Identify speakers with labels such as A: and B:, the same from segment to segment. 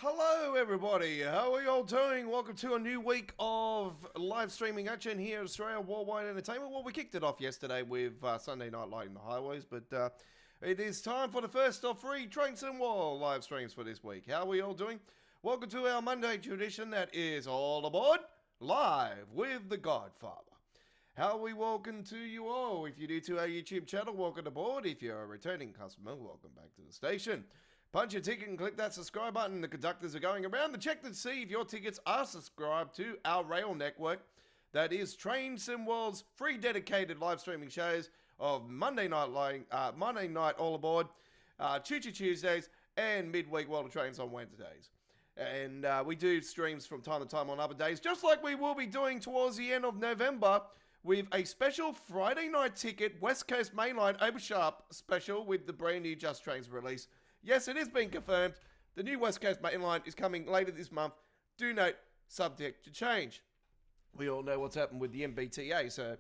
A: Hello everybody, how are you all doing? Welcome to a new week of live streaming action here at Australia Worldwide Entertainment. Well, we kicked it off yesterday with Sunday Night Lighting the Highways, but it is time for the first of 3 Trains and Wall live streams for this week. How are we all doing? Welcome to our Monday tradition that is all aboard live with The Godfather. How are we welcome to you all? If you're new to our YouTube channel, welcome aboard. If you're a returning customer, welcome back to the station. Punch your ticket and click that subscribe button. The conductors are going around to check to see if your tickets are subscribed to our rail network. That is Trains and World's free dedicated live streaming shows of Monday Night All Aboard, Choo Choo Tuesdays, and Midweek World of Trains on Wednesdays. And we do streams from time to time on other days, just like we will be doing towards the end of November with a special Friday night ticket West Coast Mainline Oversharp special with the brand new Just Trains release. Yes, it has been confirmed. The new West Coast Mainline is coming later this month. Do note, subject to change. We all know what's happened with the MBTA, so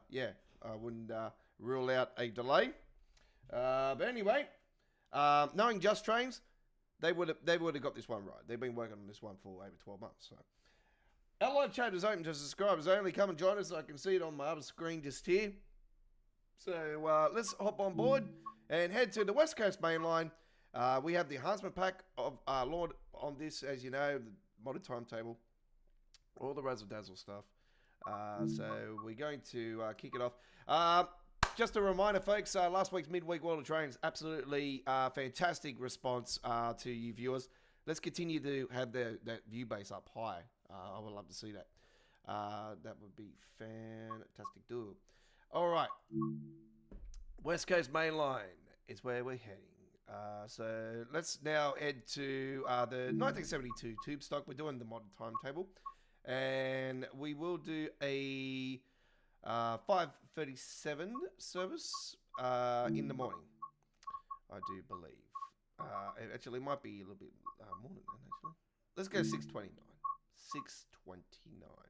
A: yeah, I wouldn't rule out a delay. But anyway, knowing Just Trains, they would have got this one right. They've been working on this one for over 12 months. So our live chat is open to subscribers only. Come and join us. I can see it on my other screen just here. So let's hop on board and head to the West Coast Mainline. We have the enhancement pack of Lord on this, as you know, the modern timetable, all the razzle dazzle stuff. So we're going to kick it off. Just a reminder, folks, last week's Midweek World of Trains, absolutely fantastic response to you viewers. Let's continue to have that view base up high. I would love to see that. That would be fantastic. Do. All right. West Coast Mainline is where we're heading. So let's now head to the 1972 tube stock. We're doing the modern timetable. And we will do a 5:37 service in the morning, I do believe. Actually, it might be a little bit more than that, actually. Let's go 6:29. 6:29.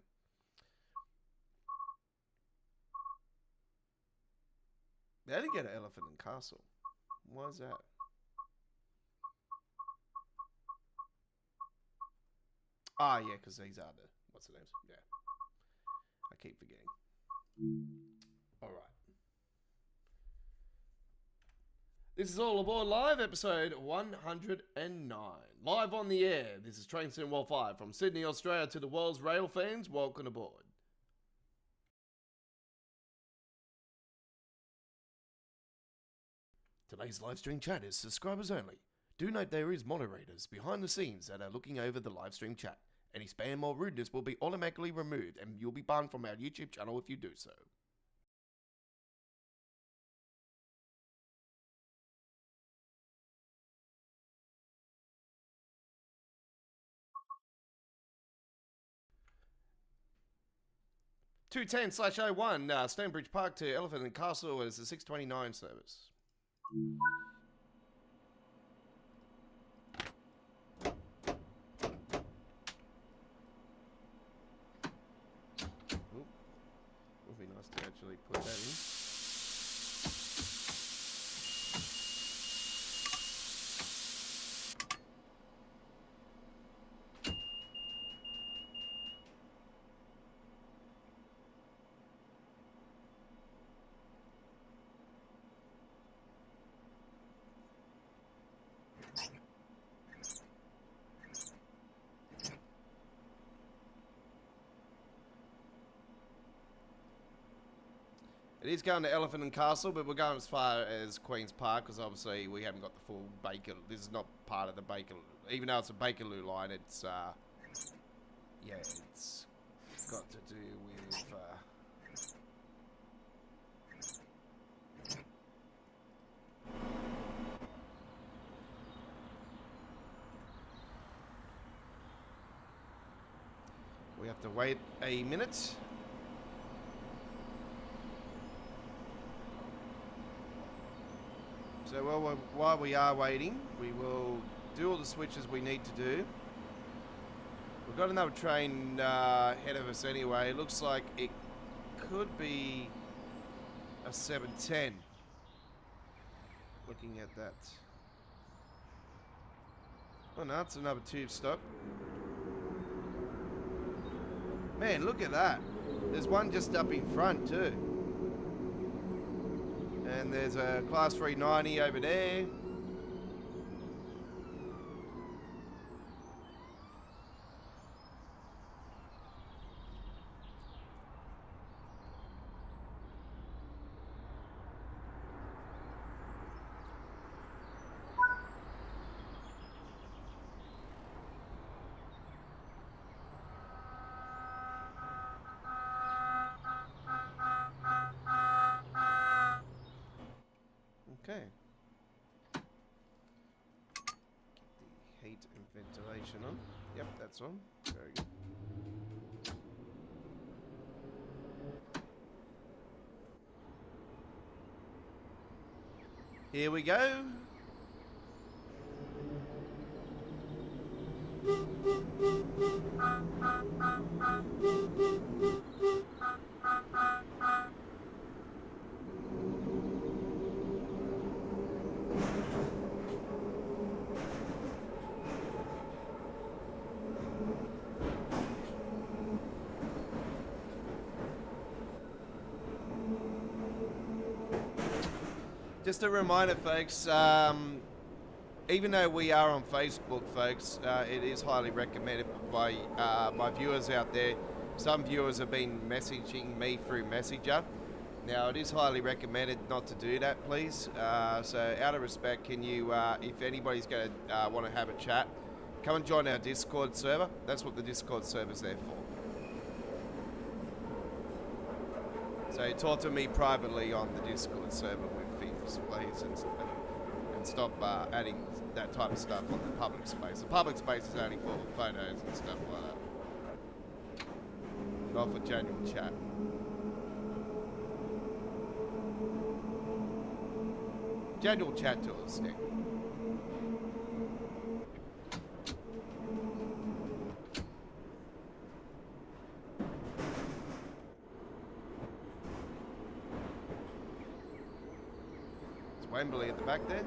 A: They only get an Elephant and Castle. Why is that? Ah, yeah, because these are the... What's the names? Yeah. I keep forgetting. All right. This is All Aboard Live, episode 109. Live on the air. This is Trains and Wall 5 from Sydney, Australia to the world's rail fans. Welcome aboard. Today's live stream chat is subscribers only. Do note there is moderators behind the scenes that are looking over the live stream chat. Any spam or rudeness will be automatically removed and you'll be banned from our YouTube channel if you do so. (210/01) Stonebridge Park to Elephant and Castle is the 6:29 service. Would be nice to actually put that in. It is going to Elephant and Castle, but we're going as far as Queen's Park because obviously we haven't got the full Baker. This is not part of the Baker, even though it's a Bakerloo line. It's yeah, it's got to do with. We have to wait a minute. So while we are waiting, we will do all the switches we need to do. We've got another train ahead of us anyway. It looks like it could be a 710. Looking at that. Oh no, it's another tube stop. Man, look at that. There's one just up in front too. And there's a Class 390 over there. Okay. Get the heat and ventilation on. Yep, that's on. Very good. Here we go. Just a reminder, folks, even though we are on Facebook, folks, it is highly recommended by my viewers out there. Some viewers have been messaging me through Messenger. Now, it is highly recommended not to do that, please. So, out of respect, can you, if anybody's going to want to have a chat, come and join our Discord server. That's what the Discord server's there for. So, talk to me privately on the Discord server with things, please, and stop adding that type of stuff on the public space. The public space is only for photos and stuff like that. Not for genuine chat. General chat to us, Nick. It's Wembley at the back there.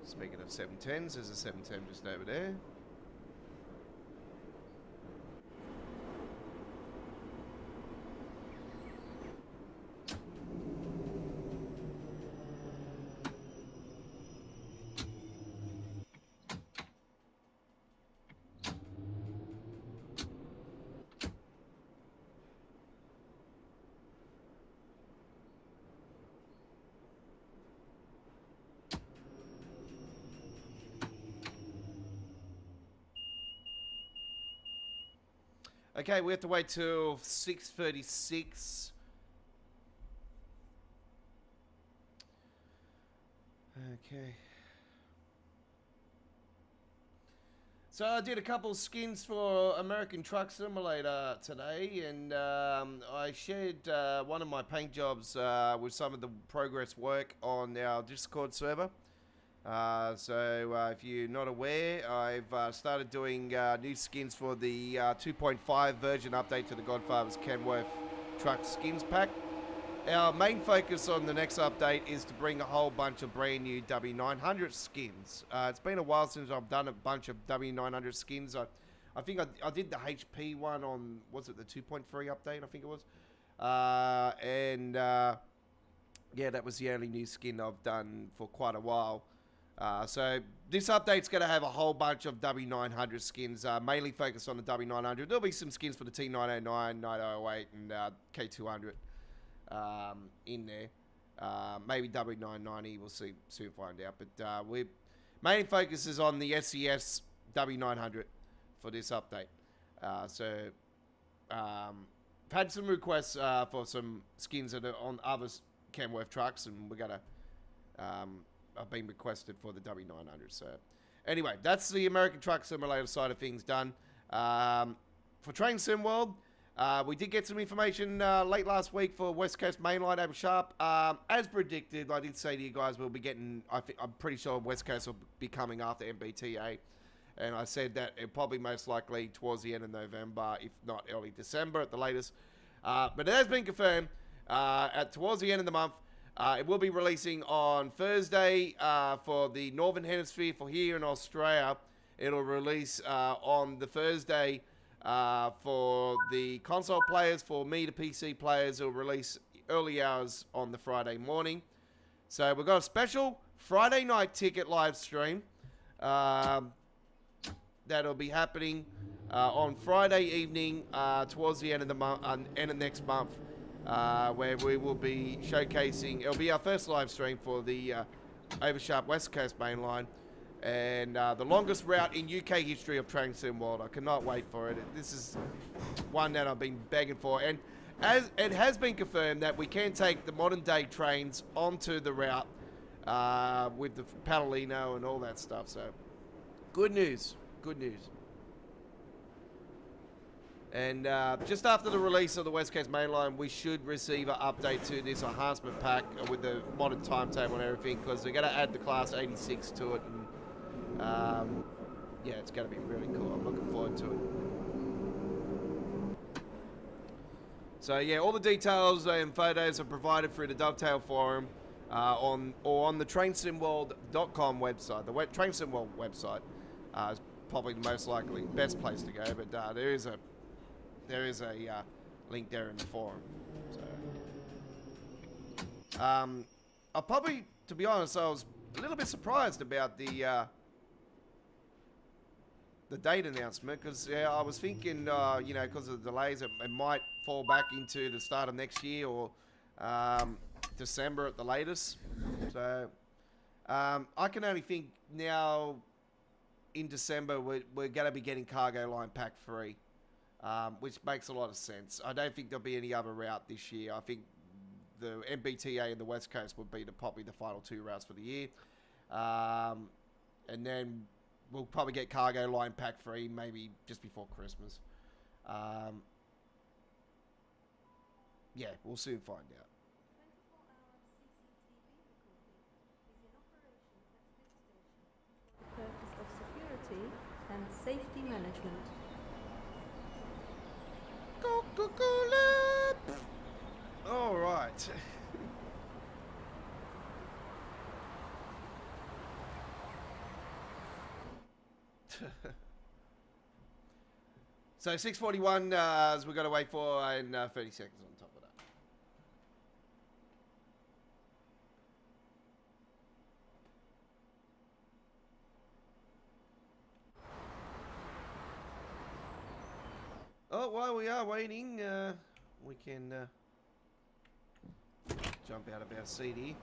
A: Speaking of 710s, there's a 710 just over there. Okay, we have to wait till 6:36. Okay. So I did a couple skins for American Truck Simulator today, and I shared one of my paint jobs with some of the progress work on our Discord server. So if you're not aware, I've started doing new skins for the 2.5 version update to the Godfather's Kenworth Truck Skins Pack. our main focus on the next update is to bring a whole bunch of brand new W900 skins. It's been a while since I've done a bunch of W900 skins. I think I did the HP one on, was it the 2.3 update, I think it was. Yeah, that was the only new skin I've done for quite a while. So this update's going to have a whole bunch of W900 skins, mainly focused on the W900. There'll be some skins for the T909, 908, and K200 in there. Maybe W990, we'll soon find out. But we main focus is on the SCS W900 for this update. I've had some requests for some skins that are on other Kenworth trucks, and we're gonna I've been requested for the W900. So anyway, that's the American Truck Simulator side of things done. For Train Sim World, we did get some information late last week for West Coast Mainline over Sharp. As predicted, I did say to you guys we'll be getting, I'm pretty sure West Coast will be coming after MBTA. And I said that it probably most likely towards the end of November, if not early December at the latest. But it has been confirmed towards the end of the month. It will be releasing on Thursday for the Northern Hemisphere. For here in Australia, it'll release on the Thursday for the console players. For me, the PC players, it'll release early hours on the Friday morning. So we've got a special Friday night ticket live stream that'll be happening on Friday evening towards the end of the month, end of next month. Where we will be showcasing, it'll be our first live stream for the Oversharp West Coast Mainline, and the longest route in UK history of Train Sim World. I cannot wait for it. This is one that I've been begging for, and as it has been confirmed that we can take the modern day trains onto the route with the Palomino and all that stuff. So good news, good news. And just after the release of the West Coast Mainline, we should receive an update to this enhancement pack with the modern timetable and everything, because they're going to add the Class 86 to it. And yeah, it's going to be really cool. I'm looking forward to it. So yeah, all the details and photos are provided through the Dovetail forum on the trainsimworld.com website. The Train Sim World website is probably the most likely best place to go, but there is a link there in the forum. So, I probably, to be honest, I was a little bit surprised about the date announcement, because I was thinking, because of the delays, it might fall back into the start of next year or December at the latest. So, I can only think now in December we're going to be getting Cargo Line Pack 3. Which makes a lot of sense. I don't think there'll be any other route this year. I think the MBTA and the West Coast would be probably the final two routes for the year. And then we'll probably get Cargo Line Pack 3 maybe just before Christmas. Yeah, we'll soon find out.
B: 24-hour CCTV recording is in operation at this station for the purpose of security and safety management.
A: Coca-Cola! All right. So 6:41 as we've got to wait for, and 30 seconds on top of that. Oh, while we are waiting, we can jump out of our seat here.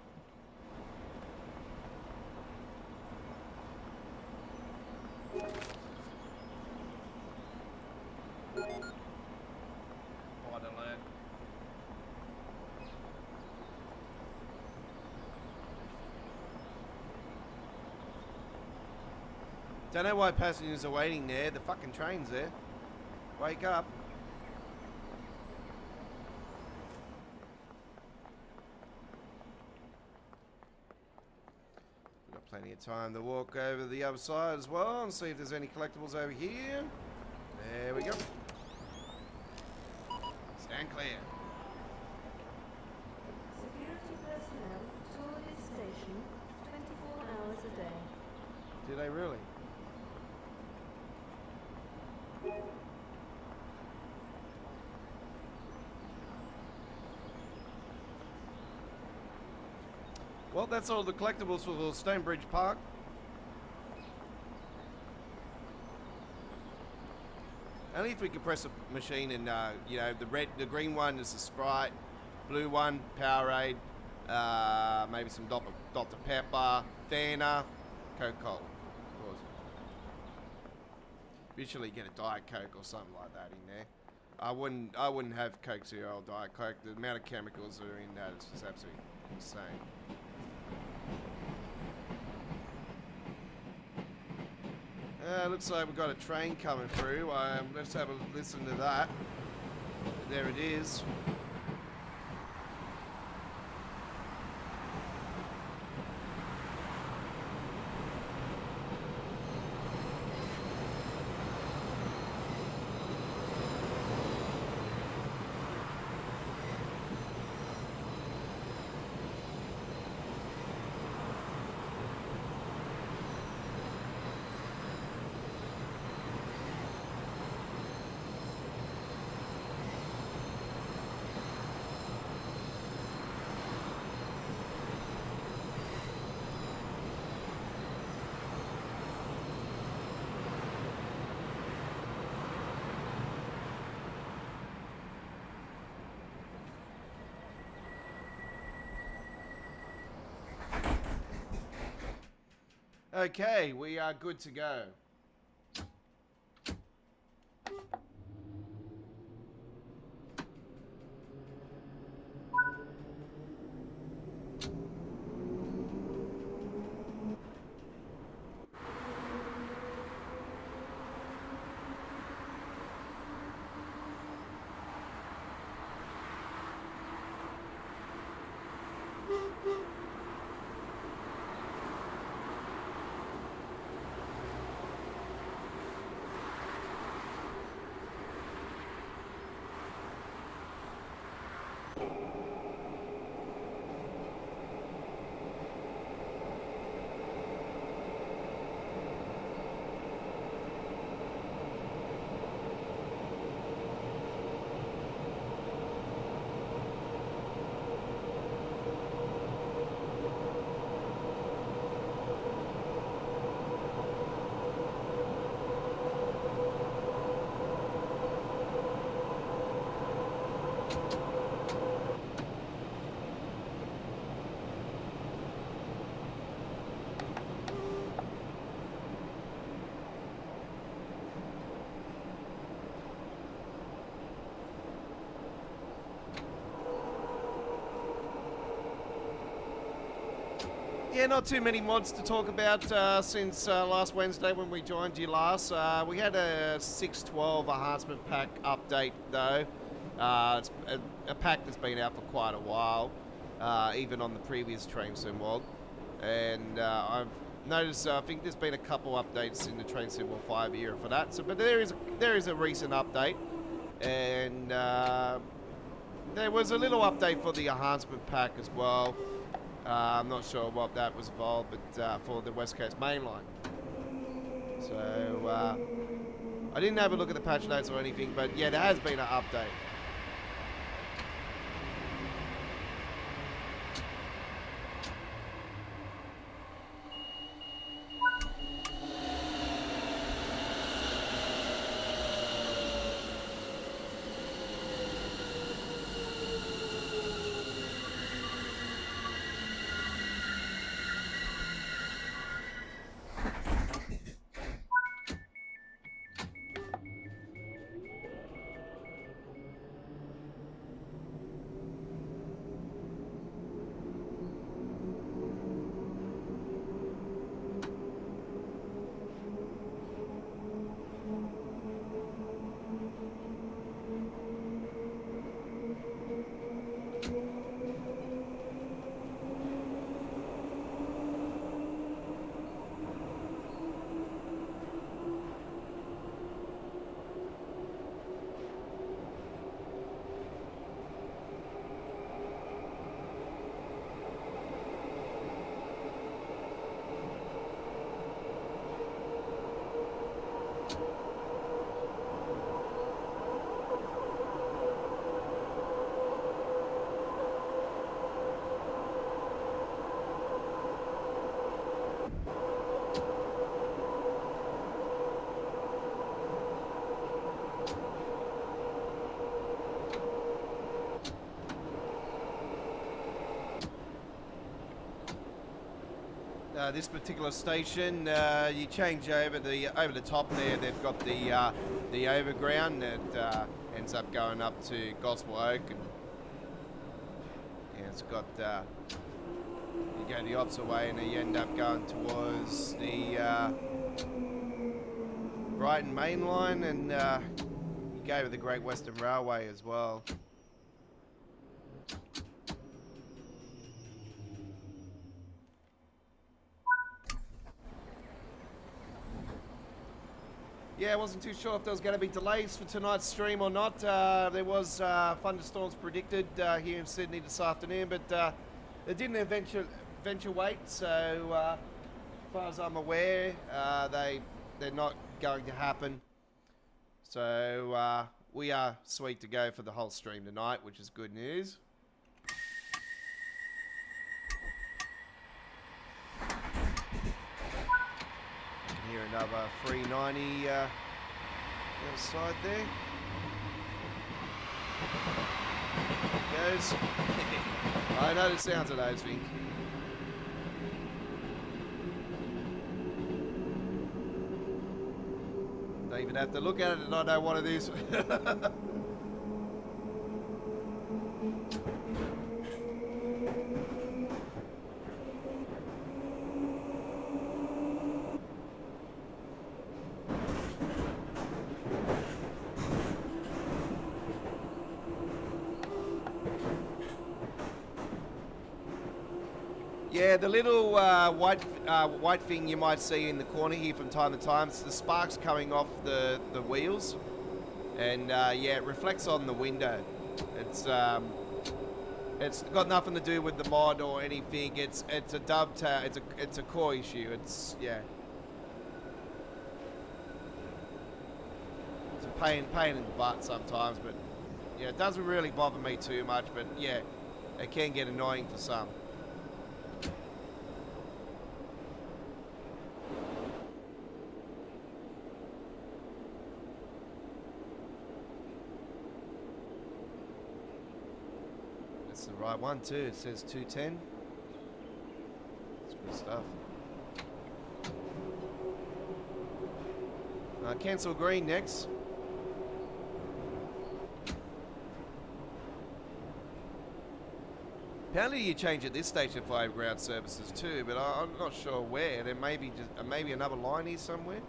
A: Bite alert. Don't know why passengers are waiting there. The fucking train's there. Wake up. We've got plenty of time to walk over the other side as well and see if there's any collectibles over here. There we go. Stand clear. Do they really? Well, that's all the collectibles for the Stonebridge Park. Only if we could press a machine and, you know, the green one is the Sprite, blue one, Powerade, maybe some Dr. Pepper, Fanta, Coca-Cola, of course. Usually you get a Diet Coke or something like that in there. I wouldn't have Coke Zero or Diet Coke. The amount of chemicals that are in that is just absolutely insane. Looks like we've got a train coming through. Let's have a listen to that. There it is. Okay, we are good to go. Yeah, not too many mods to talk about since last Wednesday when we joined you last. We had a 612 enhancement pack update though. It's a pack that's been out for quite a while, even on the previous Train Sim mod. And I've noticed, I think there's been a couple updates in the TSW5 Era for that. So, but there is a recent update, and there was a little update for the enhancement pack as well. I'm not sure what that was involved, but for the West Coast mainline. So I didn't have a look at the patch notes or anything, but yeah, there has been an update. this particular station, you change over the top there. They've got the overground that ends up going up to Gospel Oak, and yeah, it's got you go the opposite way, and then you end up going towards the Brighton Main Line, and you go to the Great Western Railway as well. Yeah, I wasn't too sure if there was going to be delays for tonight's stream or not. There was thunderstorms predicted here in Sydney this afternoon, but they didn't eventuate. So, as far as I'm aware, they're not going to happen. So we are sweet to go for the whole stream tonight, which is good news. Here another 390 outside there. Goes. I know the sounds of those things. Don't even have to look at it and I know what it is. Yeah, the little white thing you might see in the corner here from time to time, it's the sparks coming off the wheels, and yeah, it reflects on the window. It's got nothing to do with the mod or anything. It's a dovetail. It's a core issue. It's yeah. It's a pain in the butt sometimes, but yeah, it doesn't really bother me too much. But yeah, it can get annoying for some. That's the right one too. It says 210. That's good stuff. Cancel green next. Apparently you change at this station for overground services too, but I'm not sure where. There may be just maybe another line here somewhere.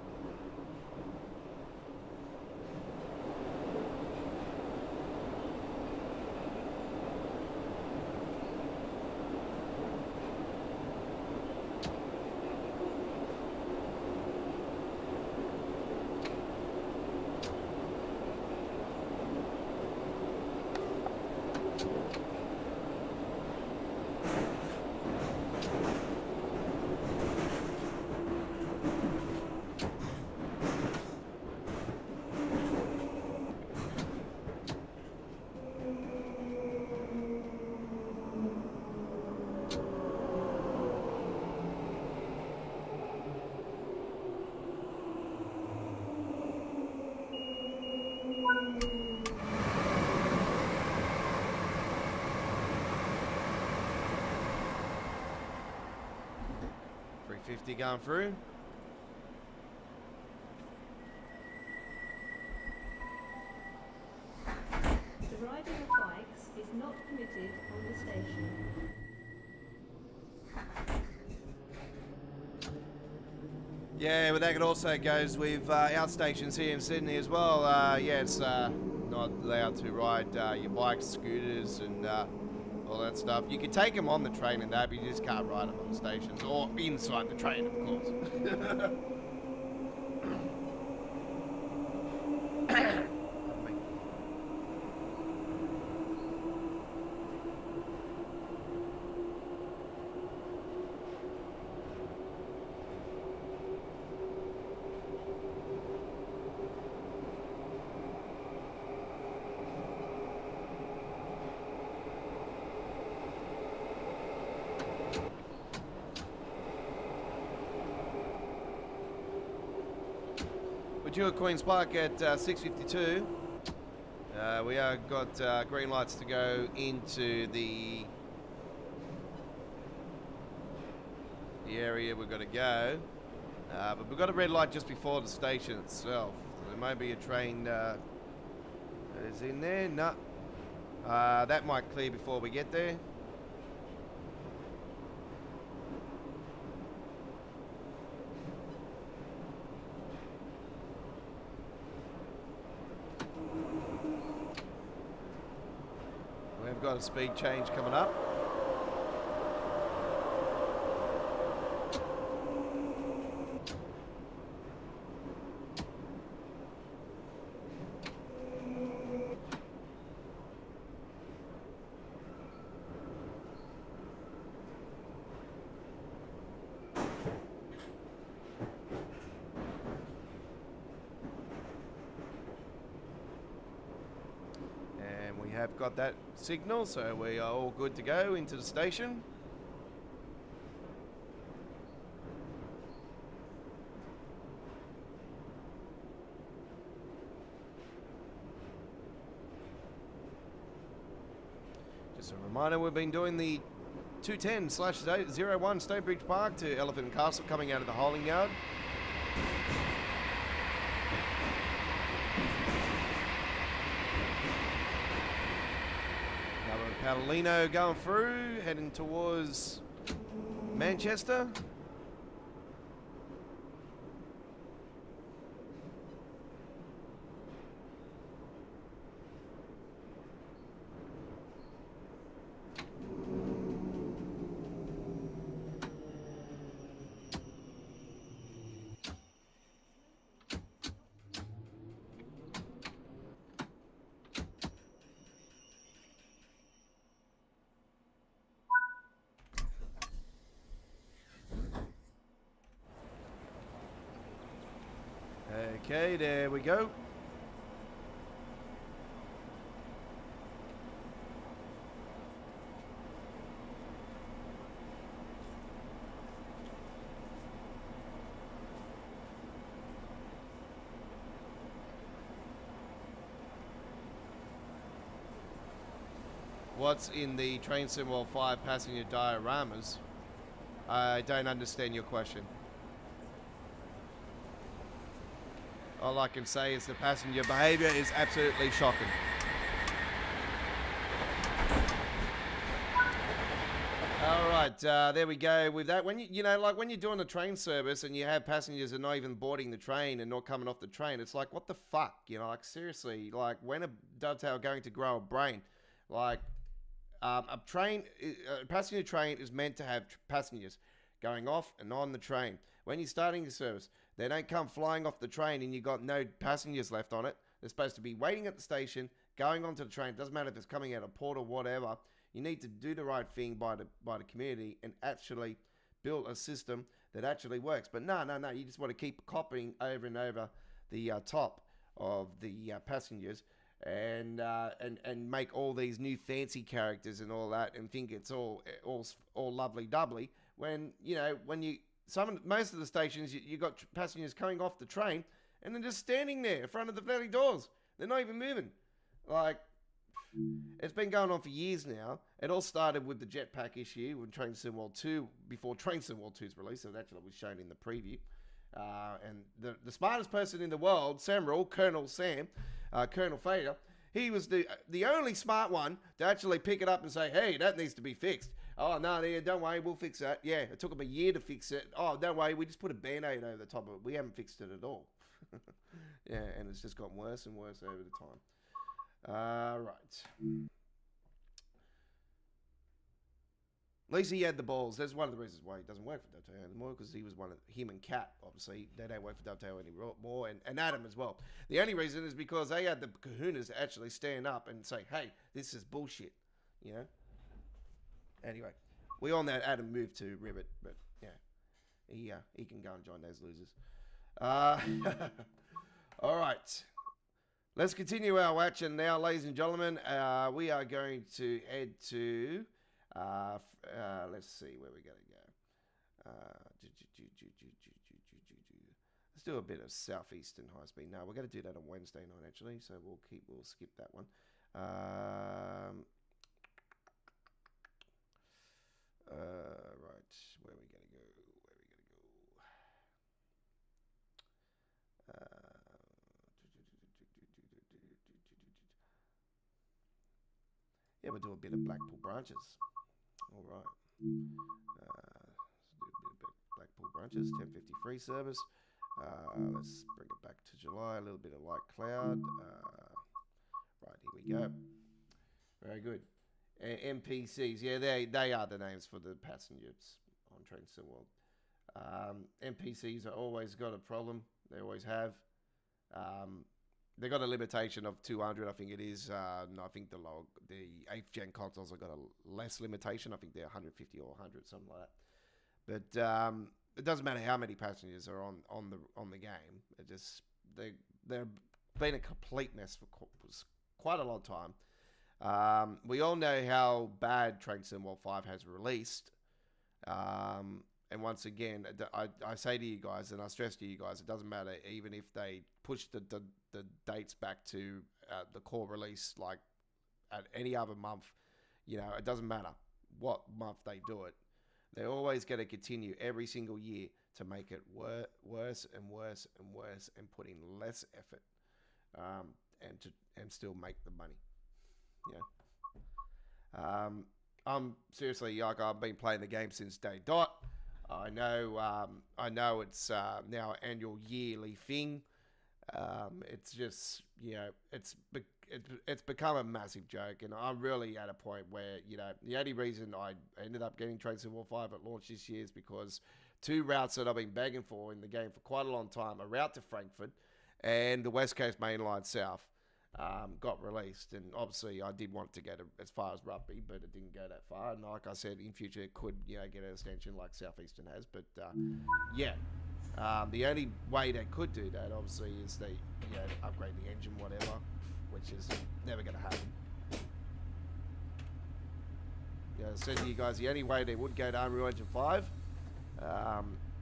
A: Going through.
B: The riding of bikes is not permitted on the station.
A: Yeah, but that also goes with our stations here in Sydney as well. Yeah, it's not allowed to ride your bikes, scooters, and all that stuff. You can take them on the train and that, but you just can't ride them on the stations or inside the train, of course. Due at Queen's Park at 6:52. We are got green lights to go into the the area we've got to go. But we've got a red light just before the station itself. There may be a train that is in there. No. That might clear before we get there. We've got a speed change coming up. Have got that signal, so we are all good to go into the station. Just a reminder, we've been doing the 210/01 Stonebridge Park to Elephant and Castle coming out of the holding yard. Catalino going through, heading towards Manchester. Okay, there we go. What's in the TSW5 passenger dioramas? I don't understand your question. All I can say is the passenger behaviour is absolutely shocking. All right, there we go with that. When you know, like when you're doing a train service and you have passengers that are not even boarding the train and not coming off the train, it's like, what the fuck? You know, like seriously, like when a Dovetail going to grow a brain? Like a passenger train is meant to have passengers going off and on the train. When you're starting your service, they don't come flying off the train and you got no passengers left on it. They're supposed to be waiting at the station, going onto the train. It doesn't matter if it's coming out of port or whatever. You need to do the right thing by the community and actually build a system that actually works. But no. You just want to keep copying over and over the top of the passengers and make all these new fancy characters and all that and think it's all lovely doubly. When most of the stations, you got passengers coming off the train and they're just standing there in front of the bloody doors. They're not even moving. Like, it's been going on for years now. It all started with the jetpack issue with Train Sim World 2, before Train Sim World 2's release. So it actually was shown in the preview. And the smartest person in the world, Colonel Fader, he was the only smart one to actually pick it up and say, hey, that needs to be fixed. Oh, no, don't worry, we'll fix that. Yeah, it took them a year to fix it. Oh, don't worry, we just put a Band-Aid over the top of it. We haven't fixed it at all. Yeah, and it's just gotten worse and worse over the time. Right. At least he had the balls. That's one of the reasons why he doesn't work for Dovetail anymore, because he was him and Kat, obviously, they don't work for Dovetail anymore, and Adam as well. The only reason is because they had the kahunas to actually stand up and say, hey, this is bullshit, you know? Anyway, we all know Adam moved to Ribbit, but yeah, he can go and join those losers. All right. Let's continue our action now, ladies and gentlemen. We are going to head to, let's see where we're going to go. Let's do a bit of southeastern high speed. No, we're going to do that on Wednesday night, actually, so we'll skip that one. Right, where are we going to go? we'll do a bit of Blackpool branches. All right. Let's do a bit of Blackpool branches, 10:53 service. Let's bring it back to July, a little bit of light cloud. Right, here we go. Very good. NPCs, yeah, they are the names for the passengers on Train Sim World. NPCs are always got a problem. They always have. They got a limitation of 200, I think it is. No, I think the 8th gen consoles have got a less limitation. I think they're 150 or 100, something like that. But it doesn't matter how many passengers are on the game. It just they're been a complete mess for quite a long time. We all know how bad Train Sim World 5 has released. And once again, I say to you guys, and I stress to you guys, it doesn't matter even if they push the dates back to the core release, like at any other month. You know, it doesn't matter what month they do it. They're always going to continue every single year to make it worse and worse and worse, and put in less effort, and still make the money. Yeah. I'm seriously, like, I've been playing the game since day dot. I know it's now an annual yearly thing. It's just, you know, it's become a massive joke, and I'm really at a point where, you know, the only reason I ended up getting Train Sim World 5 at launch this year is because 2 routes that I've been begging for in the game for quite a long time, a route to Frankfurt and the West Coast Main Line South, got released. And obviously I did want to get as far as Rugby, but it didn't go that far. And like I said, in future it could, you know, get an extension like Southeastern has. But yeah, the only way they could do that, obviously, is they, you know, upgrade the engine, whatever, which is never going to happen. Yeah, I said to you guys, the only way they would go to Unreal Engine 5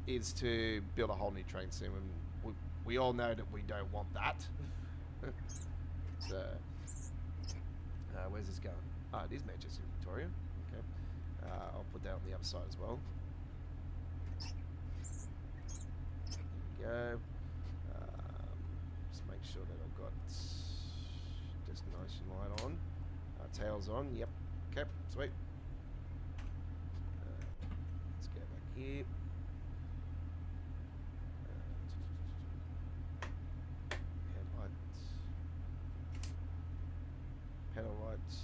A: is to build a whole new train sim, and we all know that we don't want that. So, where's this going? Oh, it is Manchester, Victoria. Okay, I'll put that on the other side as well. There we go. Just make sure that I've got destination light on, tails on. Yep. Okay, sweet. Let's go back here. Pedal lights.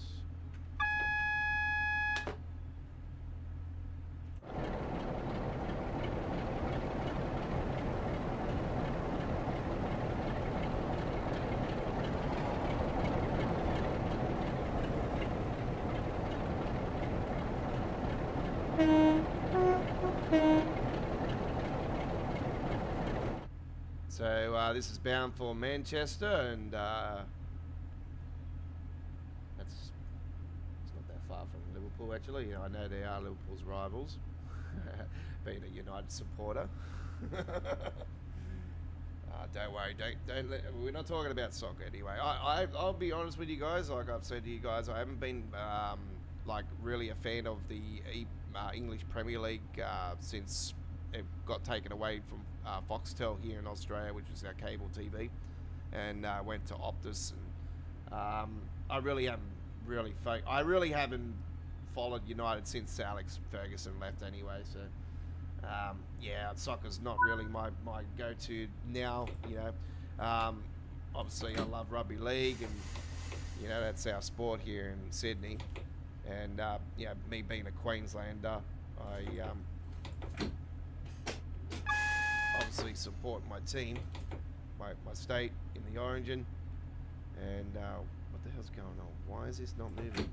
A: So this is bound for Manchester, and it's not that far from Liverpool, actually. You know, I know they are Liverpool's rivals, being a United supporter. Don't worry, we're not talking about soccer anyway. I'll be honest with you guys. Like I've said to you guys, I haven't been like really a fan of the English Premier League since it got taken away from Foxtel here in Australia, which is our cable TV, and went to Optus. And I really haven't followed United since Alex Ferguson left anyway. So yeah, soccer's not really my go-to now. You know, obviously I love rugby league, and you know that's our sport here in Sydney. And you know, me being a Queenslander, I obviously support my team, my state in the Origin. And what the hell's going on? Why is this not moving?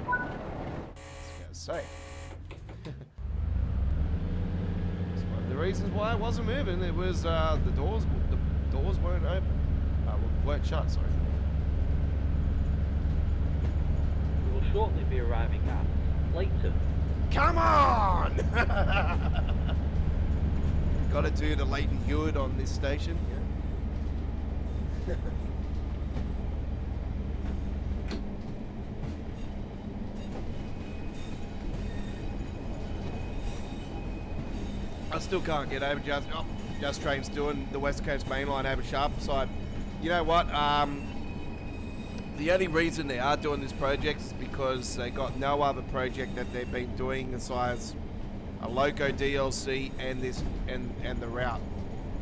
A: Let's go safe. The reasons why it wasn't moving, it was the doors weren't open. Weren't shut, sorry.
C: We will shortly be arriving at Leighton.
A: Come on! Gotta do the Leighton Hewitt on this station. Yeah. still can't get over Just Train's doing the West Coast main line over Sharpside. You know what? The only reason they are doing this project is because they got no other project that they've been doing besides a loco DLC and the route.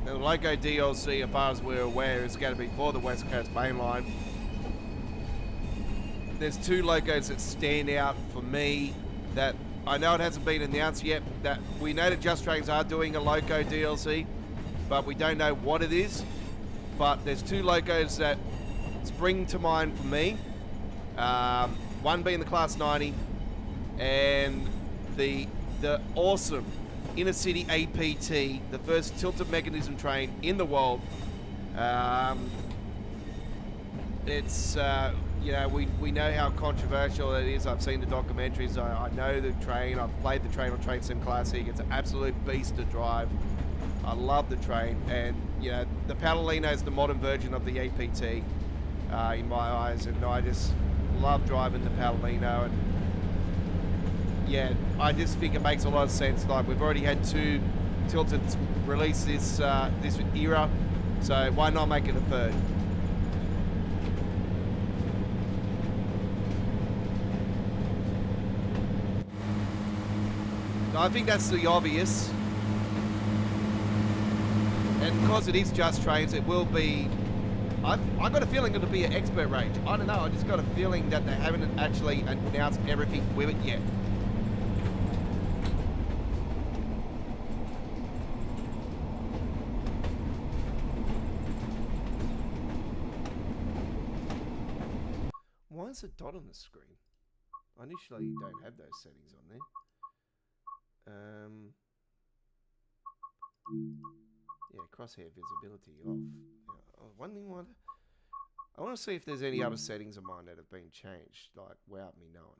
A: And the loco DLC, as far as we're aware, is going to be for the West Coast main line. There's two locos that stand out for me that I know it hasn't been announced yet. That we know that Just Trains are doing a loco DLC, but we don't know what it is. But there's two locos that spring to mind for me. One being the Class 90 and the awesome Inner City APT, the first tilted mechanism train in the world. It's you know, we know how controversial it is. I've seen the documentaries. I know the train. I've played the train on Train Sim Classic. It's an absolute beast to drive. I love the train, and you know, the Palomino is the modern version of the APT in my eyes, and I just love driving the Palomino. And yeah, I just think it makes a lot of sense. Like, we've already had two tilted release this era, so why not make it a third? I think that's the obvious. And because it is Just Trains, it will be... I've got a feeling it'll be an expert range. I don't know, I just got a feeling that they haven't actually announced everything with it yet. Why is a dot on the screen? I initially don't have those settings on there. Yeah, crosshair visibility off. One thing I want to see if there's any other settings of mine that have been changed, like without me knowing.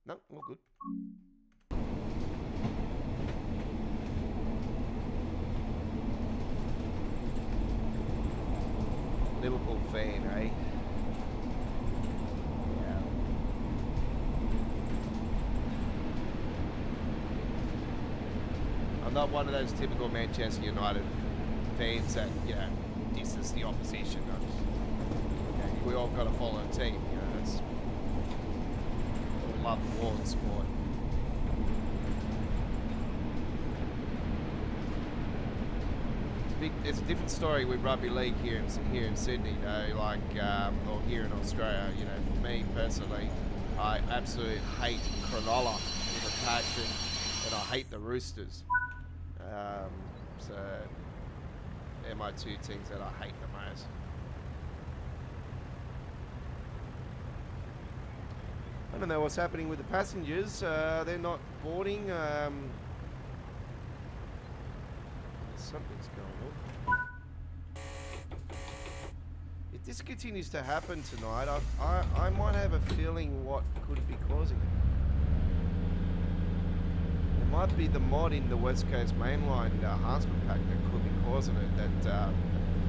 A: No, all good. Liverpool fan, eh? Yeah. I'm not one of those typical Manchester United fans that, you know, disses the opposition. We all got to follow a team, you know. That's love the war and sport. It's a different story with rugby league here in Sydney, you know, like, or here in Australia. You know, for me personally, I absolutely hate Cronulla with a passion, and I hate the Roosters. So they're my two teams that I hate the most. I don't know what's happening with the passengers. They're not boarding. Something's going on. If this continues to happen tonight, I might have a feeling what could be causing it. It might be the mod in the West Coast mainline enhancement pack that could be causing it. That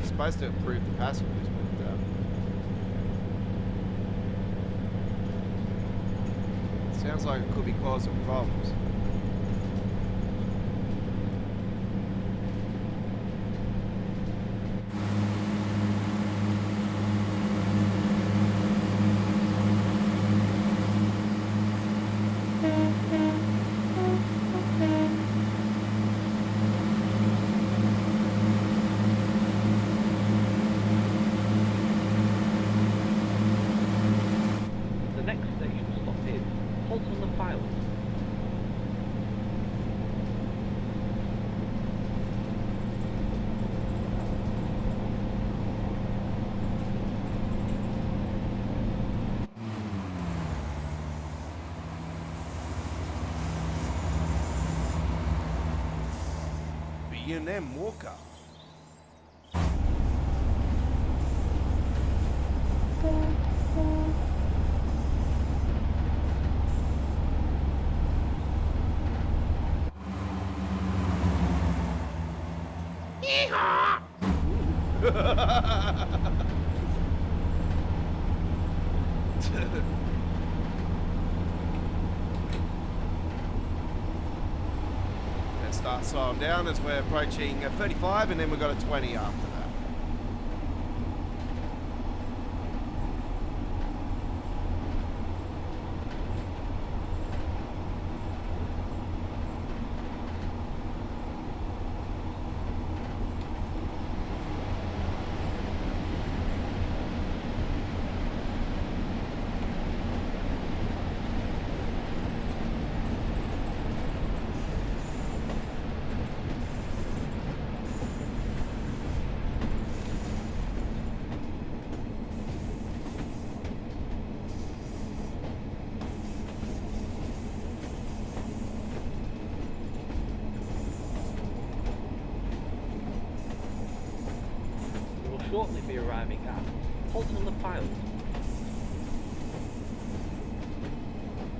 A: is supposed to improve the passengers, but it sounds like it could be causing problems. B&M Walker. start slowing down as we're approaching 35, and then we've got a 20 after that.
C: Shortly be arriving at Polton Le Filed.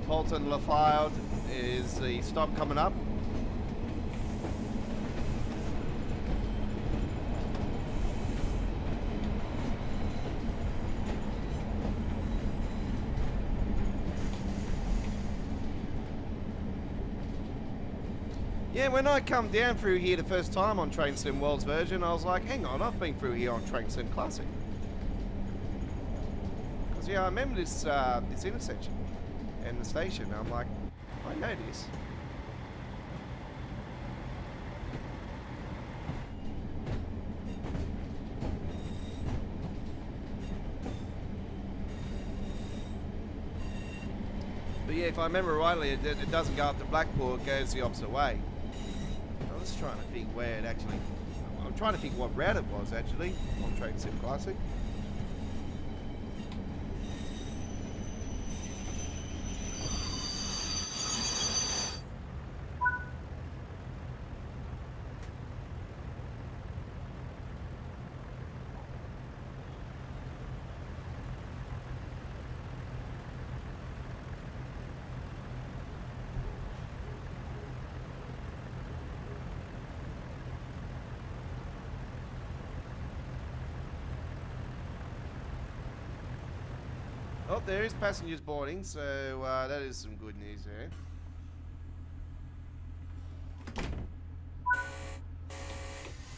A: Polton Le Filed is the stop coming up. Yeah, when I come down through here the first time on Train Sim World's version, I was like, hang on, I've been through here on Train Sim Classic. Because, yeah, I remember this this intersection and the station. I'm like, I know this. But yeah, if I remember rightly, it doesn't go up to Blackpool, it goes the opposite way. I was trying to think where it actually... I'm trying to think what route it was, actually, on Train Sim Classic. Oh, there is passengers boarding, so that is some good news there.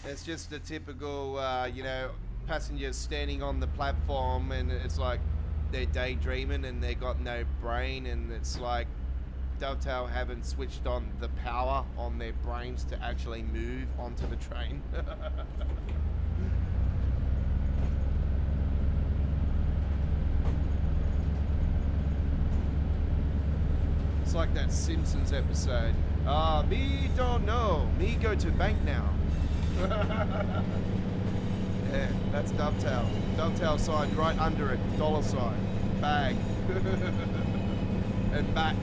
A: It's just a typical, you know, passengers standing on the platform, and it's like they're daydreaming and they got no brain, and it's like Dovetail haven't switched on the power on their brains to actually move onto the train. It's like that Simpsons episode. Me don't know. Me go to bank now. Yeah, that's Dovetail. Dovetail sign right under it. $sign. Bag. And back.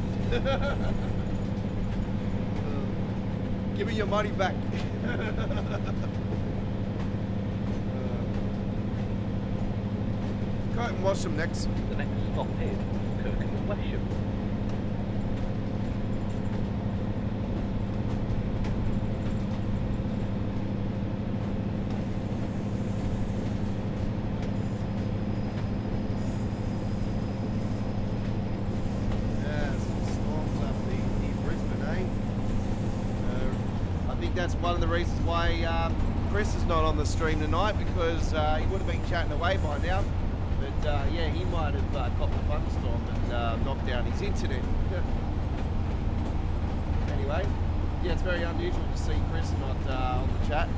A: Give me your money back. Go ahead and watch them next.
C: The next stop is Kirkham Wesham.
A: That's one of the reasons why Chris is not on the stream tonight, because he would have been chatting away by now. But yeah, he might have caught the thunderstorm and knocked down his internet. Anyway, yeah, it's very unusual to see Chris not on the chat.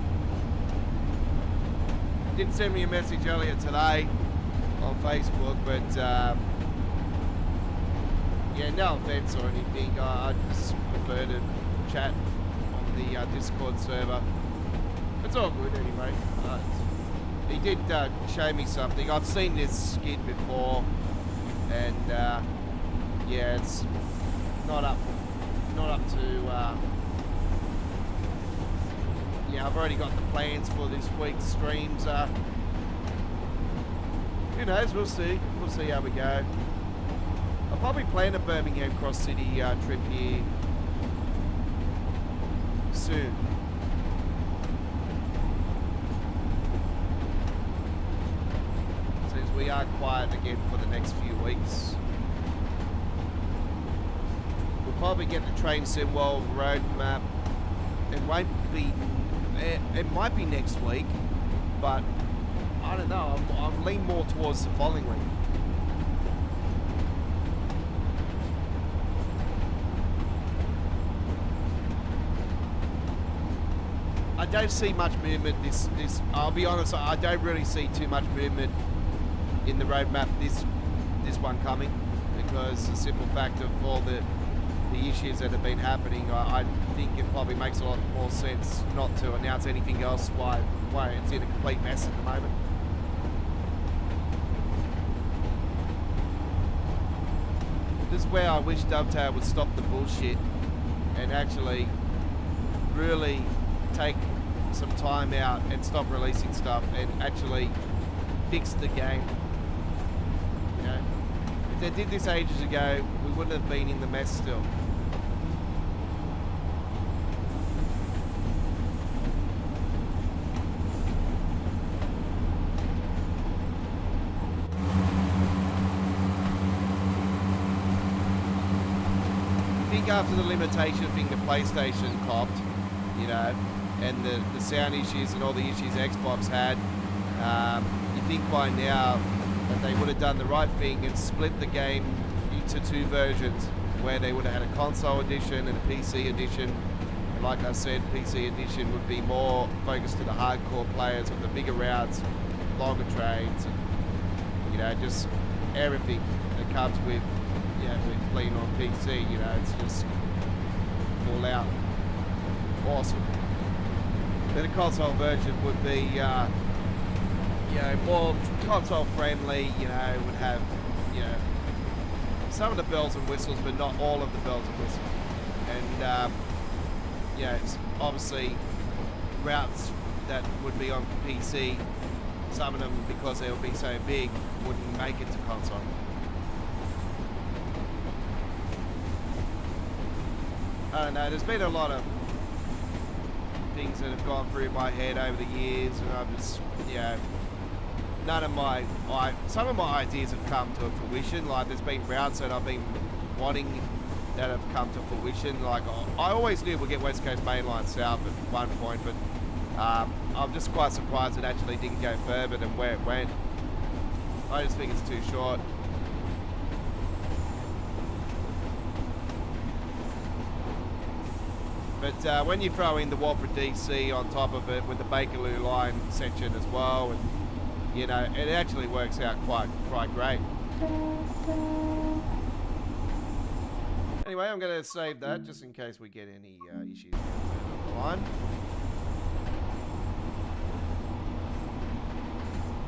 A: He did send me a message earlier today on Facebook, but yeah, no offense or anything. I just prefer to chat the Discord server. It's all good anyway. He did show me something. I've seen this skid before, and yeah, it's not up to yeah, I've already got the plans for this week's streams. Who knows, we'll see how we go. I'll probably plan a Birmingham Cross City trip here soon. Since we are quiet again for the next few weeks, we'll probably get the Train Sim World roadmap it won't be. It might be next week, but I don't know. I'm lean more towards the following week. I don't see much movement. I'll be honest. I don't really see too much movement in the roadmap. This one coming, because the simple fact of all the issues that have been happening, I think it probably makes a lot more sense not to announce anything else. Why it's in a complete mess at the moment. This is where I wish Dovetail would stop the bullshit and actually really take some time out and stop releasing stuff and actually fix the game. You know, if they did this ages ago, we wouldn't have been in the mess still. I think after the limitation thing the PlayStation copped, you know, and the sound issues and all the issues Xbox had, you think by now that they would have done the right thing and split the game into two versions, where they would have had a console edition and a PC edition. And like I said, PC edition would be more focused to the hardcore players with the bigger routes, longer trains, and, you know, just everything that comes with, you know, with playing on PC. You know, it's just full out awesome. Then a console version would be, you know, more console friendly. You know, would have, you know, some of the bells and whistles, but not all of the bells and whistles. And you know, it's obviously routes that would be on PC. Some of them, because they would be so big, wouldn't make it to console. I don't know. There's been a lot of things that have gone through my head over the years, and I've just, you know, some of my ideas have come to fruition. Like, there's been routes that I've been wanting that have come to fruition. Like, I always knew we'd get West Coast Mainline South at one point, but I'm just quite surprised it actually didn't go further than where it went. I just think it's too short. But when you throw in the Walford DC on top of it with the Bakerloo line section as well, and, you know, it actually works out quite great. Anyway, I'm going to save that just in case we get any issues on the line.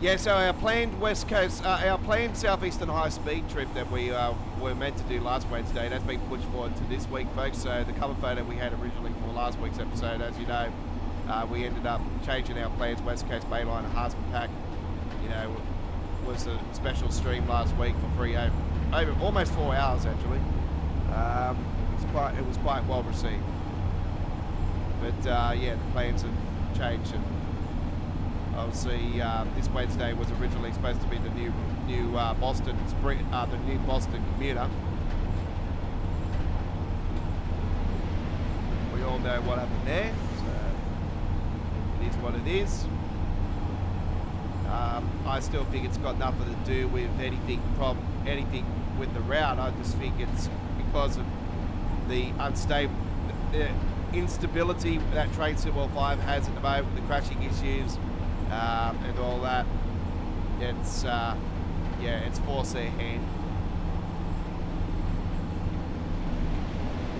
A: Yeah, so our planned West Coast, our planned Southeastern High Speed trip that we were meant to do last Wednesday, that's been pushed forward to this week, folks. So the cover photo we had originally for last week's episode, as you know, we ended up changing our plans. West Coast Bayline and Harsman Pack, you know, was a special stream last week for free over almost 4 hours actually. It was quite well received. But yeah, the plans have changed. And obviously, this Wednesday was originally supposed to be the new Boston sprint, the new Boston commuter. We all know what happened there, so it is what it is. I still think it's got nothing to do with anything with the route. I just think it's because of the instability that TSW5 has at the moment, the crashing issues. And all that, it's yeah, it's forced their hand.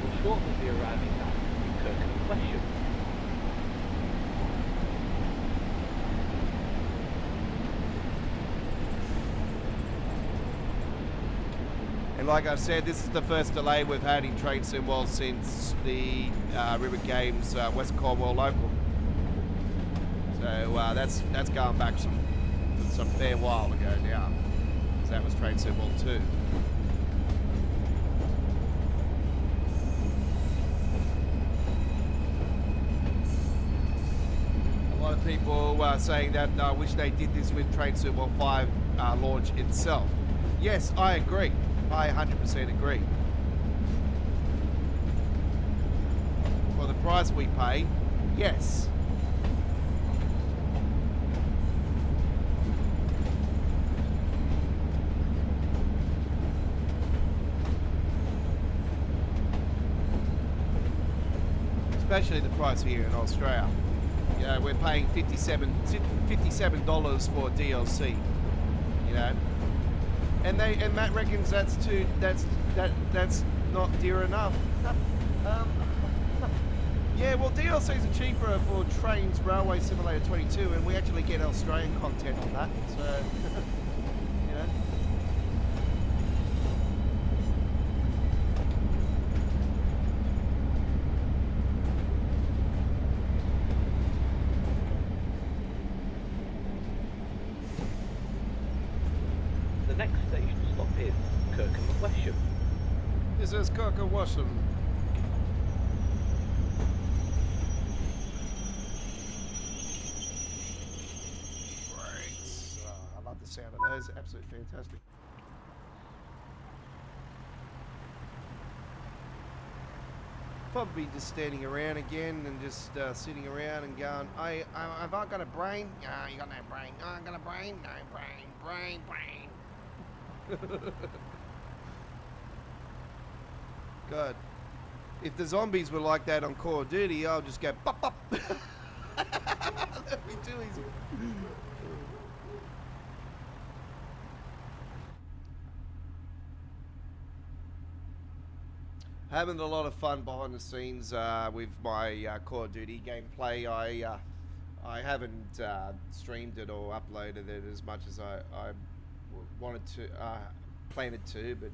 C: We'll shortly be arriving at Kirk question.
A: And like I said, this is the first delay we've had in Train Sim since the River Games West Cornwall local. So that's going back some fair while ago now, because that was Train Sim 2. A lot of people saying that I wish they did this with Train Sim 5 launch itself. Yes, I agree. I 100% agree. for the price we pay, yes. Especially the price here in Australia. You know, we're paying $57 for DLC. You know, and Matt reckons that's not dear enough. Yeah, well, DLCs are cheaper for Trains Railway Simulator 22, and we actually get Australian content on that. So, you know.
C: The next station stop is Kirkham-Wesham.
A: This is Kirkham-Wesham. I love the sound of those. Absolutely fantastic. Probably just standing around again and just sitting around and going, have I got a brain? No, you got no brain. Oh, I got a brain? No brain. Brain. God, if the zombies were like that on Call of Duty, I'll just go pop pop. That'd be too easy. Having a lot of fun behind the scenes with my Call of Duty gameplay. I haven't streamed it or uploaded it as much as I wanted to, planned to, but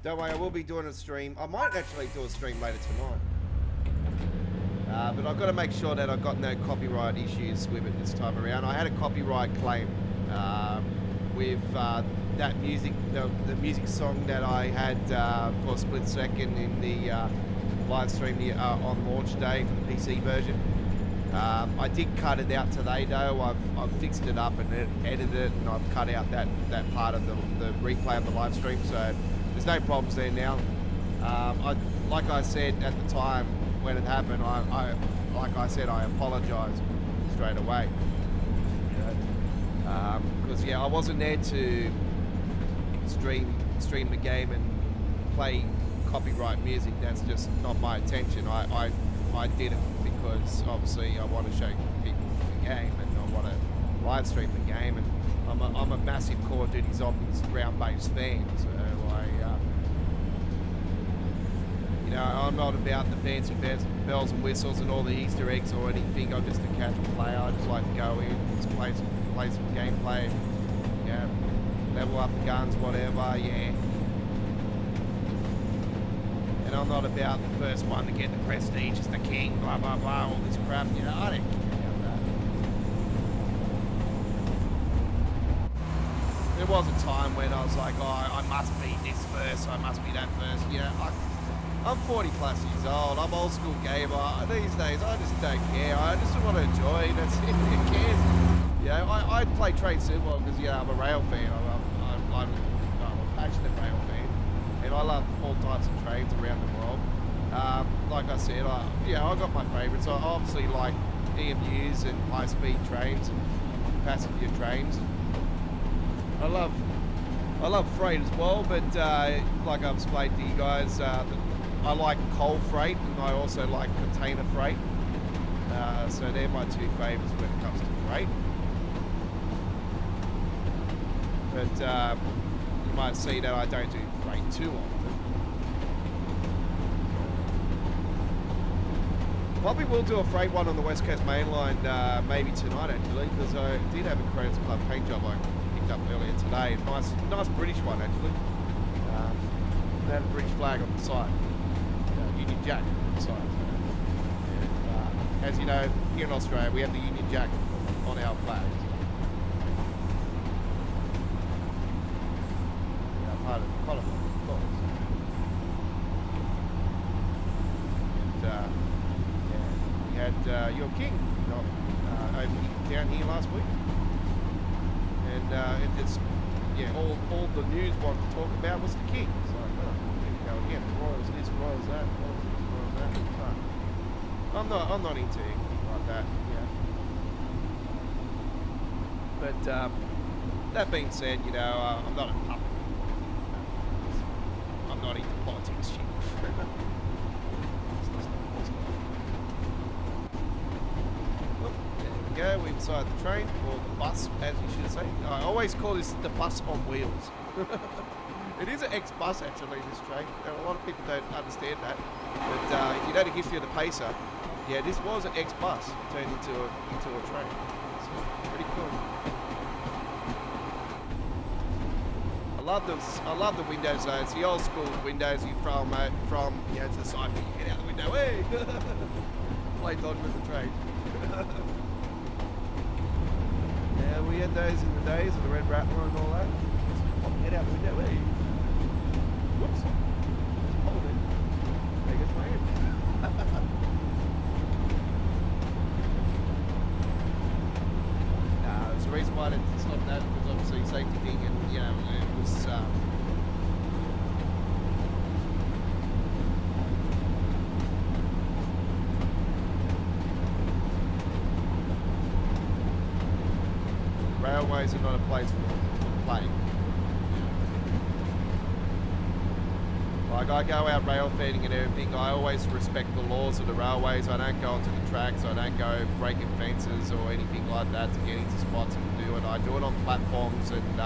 A: don't worry, I will be doing a stream. I might actually do a stream later tonight. But I've got to make sure that I've got no copyright issues with it this time around. I had a copyright claim with that music, the music song that I had for a split second in the live stream on launch day for the PC version. I did cut it out today though. I've fixed it up and edited it, and I've cut out that part of the replay of the live stream, so there's no problems there now. Like I said at the time when it happened, like I said, I apologized straight away. Because yeah, I wasn't there to stream the game and play copyright music. That's just not my intention. I did it because obviously I want to show people the game and I want to live stream the game, and I'm a massive Call of Duty Zombies round-based fan, so you know, I'm not about the fancy bells and whistles and all the Easter eggs or anything. I'm just a casual player. I just like to go in, just play some gameplay, yeah, level up the guns, whatever, yeah. And I'm not about the first one to get the prestige as the king, blah, blah, blah, all this crap, you know, I don't care about that. There was a time when I was like, oh, I must be this first, I must be that first, you know. I'm 40 plus years old, I'm old school gamer. These days, I just don't care. I just want to enjoy, that's it, who cares? You know, I play Train Simulator because, you know, I'm a rail fan. I'm a passionate rail fan. And I love all types of trains around the world. Like I said, I got my favourites. I obviously like EMUs and high-speed trains and passenger trains. I love freight as well, but like I've explained to you guys, I like coal freight and I also like container freight. So they're my two favourites when it comes to freight. But you might see that I don't do freight too often. Probably will do a freight one on the West Coast Main Line maybe tonight actually, because I did have a Credits Club paint job I picked up earlier today. Nice British one actually. They had a British flag on the side. Union Jack on the side. And, as you know, here in Australia we have the Union Jack on our flags. Part of the colour, of course. And, we had your king down here last week, and it just, all the news wanted to talk about was the king. It's like, oh, there you go again. Royals this, Royals that, Royals this, Royals that. But I'm not into anything like that. Yeah. But that being said, you know, I'm not a puppet. I'm not into politics shit. Oh, there we go. We're inside the train, or the bus, as you should say. I always call this the bus on wheels. It is an ex-bus, actually, this train. A lot of people don't understand that. But if you know the history of the Pacer, yeah, this was an ex-bus turned into a train. It's pretty cool. I love the windows though. It's the old school windows. You throw them from you know, to the side, but you get out the window. Hey, play dodge with the train. Yeah, we had those in the days of the Red Rattler and all that. Pop your head out the window. Hey, whoops, hold it. There goes my hand. There's a reason why it's not that, because obviously safety thing, and you know, it was railways are not a place for playing. Like, I go out rail fanning and everything, I always respect the laws of the railways. I don't go onto the tracks, I don't go breaking fences or anything like that to get into spots and do it. I do it on platforms and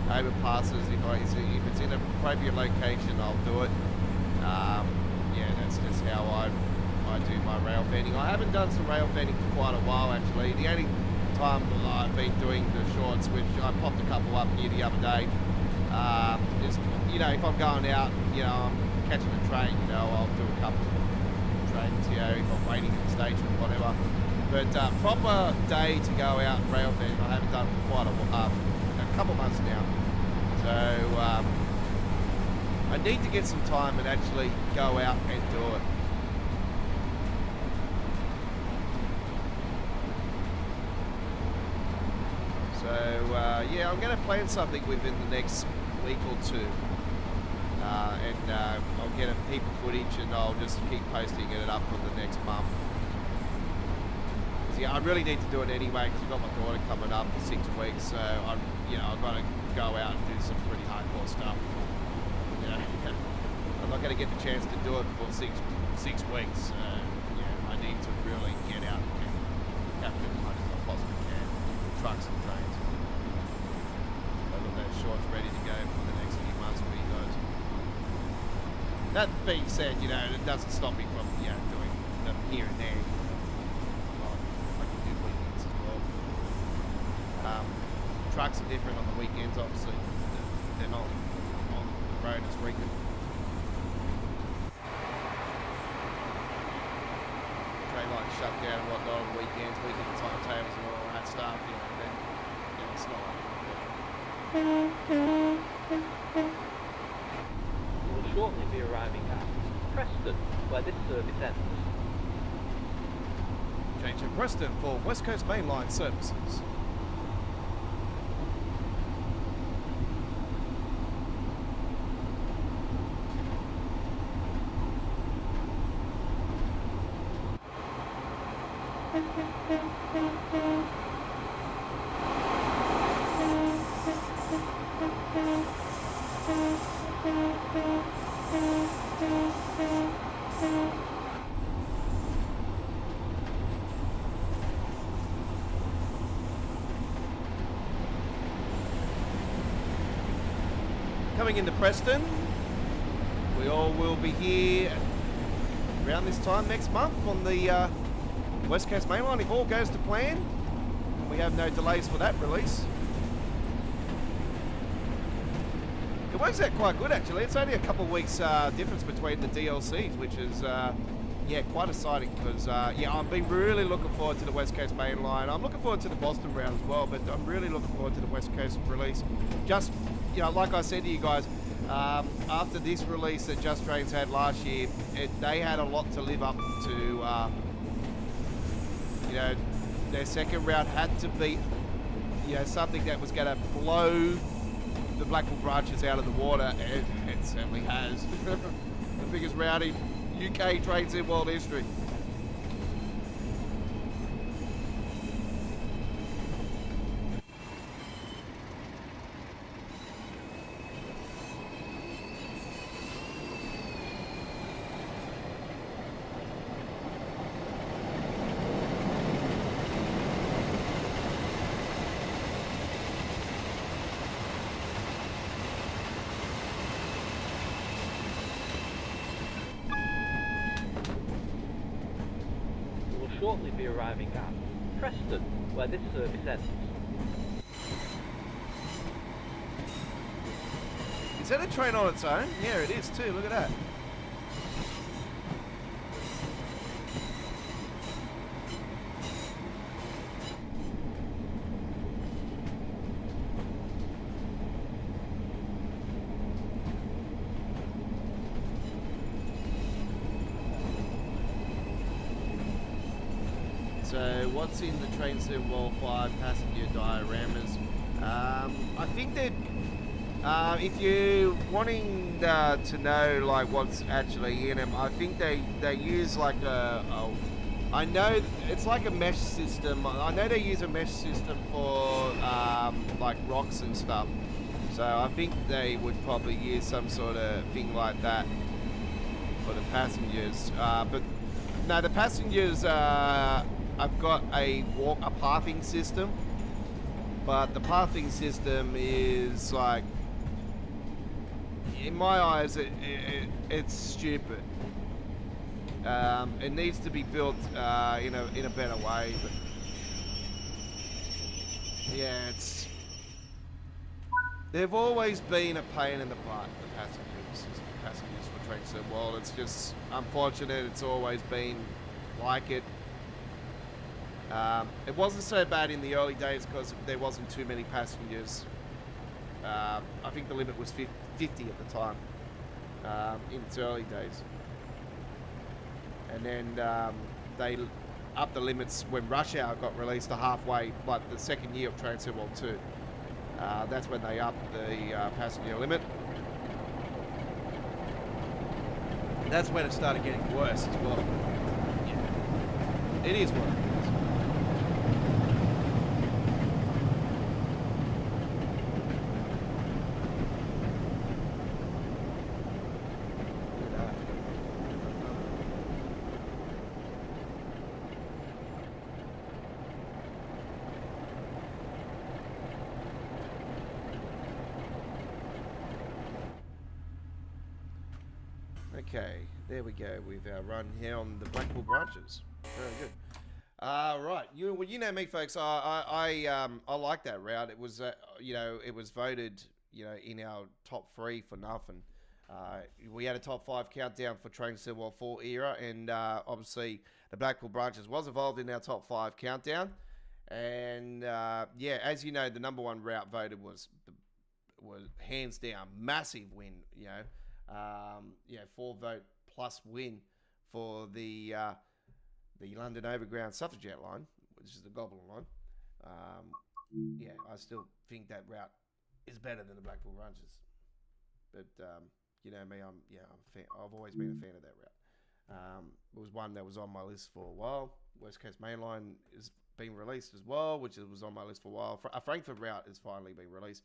A: overpasses. If it's in an appropriate location, I'll do it. Yeah, that's just how I do my rail fanning. I haven't done some rail fanning for quite a while, actually. The only time I've been doing the shorts, which I popped a couple up here the other day, is, you know, if I'm going out, you know, I'm catching a train, you know, I'll do a couple of trains, you know, if I'm waiting at the station or whatever. But proper day to go out and rail fanning, I haven't done for quite a couple months now. So I need to get some time and actually go out and do it. So yeah, I'm going to plan something within the next week or two, and I'll get a heap of footage and I'll just keep posting it up for the next month. So, yeah, I really need to do it anyway because I've got my daughter coming up for 6 weeks, so I've got to go out and do some pretty hardcore stuff. You know, I'm not going to get the chance to do it for six weeks. So yeah, I need to really get out and capture as much as I possibly can with trucks and trains. I've got those shorts ready to go for the next few months for you guys. That being said, you know, it doesn't stop me from doing them here and there. I can do weekends as well. Trucks are different on the weekends, obviously. They're not on the road as frequent. Train lines shut down and whatnot on the weekend timetables and all that stuff, you know, then it's not like
C: You will shortly be arriving at Preston, where this service ends.
A: Change to Preston for West Coast Main Line services. Coming into Preston, we all will be here around this time next month on the West Coast Main Line if all goes to plan. We have no delays for that release. It works out quite good actually. It's only a couple of weeks difference between the DLCs, which is quite exciting because I've been really looking forward to the West Coast Main Line. I'm looking forward to the Boston round as well, but I'm really looking forward to the West Coast release. Just, like I said to you guys, after this release that Just Trains had last year, they had a lot to live up to. Their second round had to be, something that was going to blow the Blackpool branches out of the water, and it certainly has. The biggest round in UK train sim world history.
C: You will shortly be arriving at Preston, where this service ends.
A: Is that a train on its own? Yeah, it is too. Look at that. So what's in the Train Sim World 5 passenger dioramas? I think that if you're wanting to know like what's actually in them, I think they use like I know it's like a mesh system. I know they use a mesh system for like rocks and stuff. So I think they would probably use some sort of thing like that for the passengers. But no, the passengers. I've got a pathing system, but the pathing system is like, in my eyes, it's stupid. It needs to be built in a better way. But yeah, they've always been a pain in the butt. The passengers for Train Sim World. It's just unfortunate. It's always been like it. It wasn't so bad in the early days because there wasn't too many passengers. I think the limit was 50 at the time in its early days. And then they upped the limits when Rush Hour got released to halfway, like the second year of Train Sim World 2. That's when they upped the passenger limit. That's when it started getting worse as well. Yeah. It is what it is. Okay, there we go with our run here on the Blackpool branches. Very good. Right, you know me, folks. I like that route. It was it was voted in our top 3 for nothing. We had a top 5 countdown for Train Sim World 4 Era, and obviously the Blackpool branches was involved in our top 5 countdown. And yeah, as you know, the number 1 route voted was hands down massive win. 4 vote plus win for the London Overground Suffragette line, which is the Goblin line. I still think that route is better than the Blackpool branches. But you know me, I'm a fan. I've always been a fan of that route. It was one that was on my list for a while. West Coast Main Line is being released as well, which was on my list for a while. A Frankfurt route has finally been released.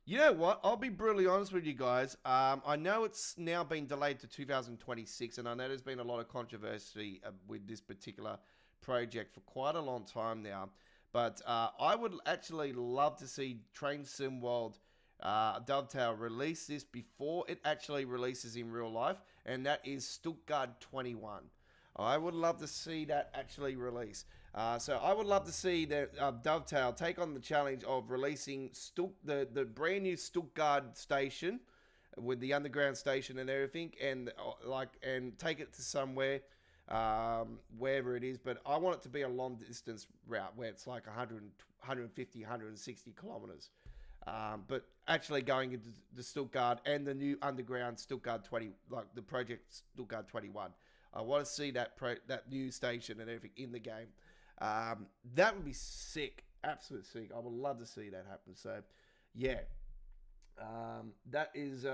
A: You know what? I'll be brutally honest with you guys. I know it's now been delayed to 2026, and I know there's been a lot of controversy with this particular project for quite a long time now. But I would actually love to see Train Sim World Dovetail release this before it actually releases in real life, and that is Stuttgart 21. I would love to see that actually release. So I would love to see that Dovetail take on the challenge of releasing the brand new Stuttgart station with the underground station and everything, and take it to somewhere, wherever it is. But I want it to be a long distance route where it's like 150, 160 kilometers. But actually going into the Stuttgart and the new underground Stuttgart 20, like the project Stuttgart 21. I want to see that new station and everything in the game. That would be sick, absolute sick. I would love to see that happen. So, yeah, that is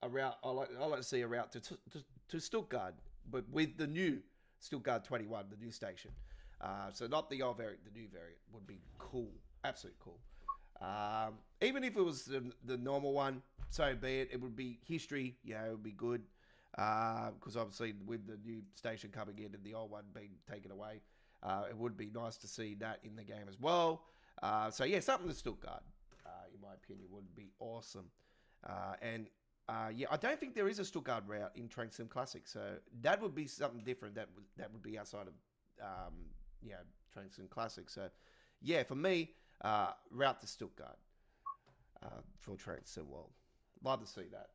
A: a route. I like to see a route to Stuttgart, but with the new Stuttgart 21, the new station. So not the old variant, the new variant would be cool, absolutely cool. Even if it was the normal one, so be it. It would be history, it would be good. Because obviously with the new station coming in and the old one being taken away, it would be nice to see that in the game as well. So yeah, something to Stuttgart, in my opinion, would be awesome. I don't think there is a Stuttgart route in Train Sim Classic, so that would be something different. That would be outside of Train Sim Classic. So yeah, for me, route to Stuttgart for Train Sim World. Love to see that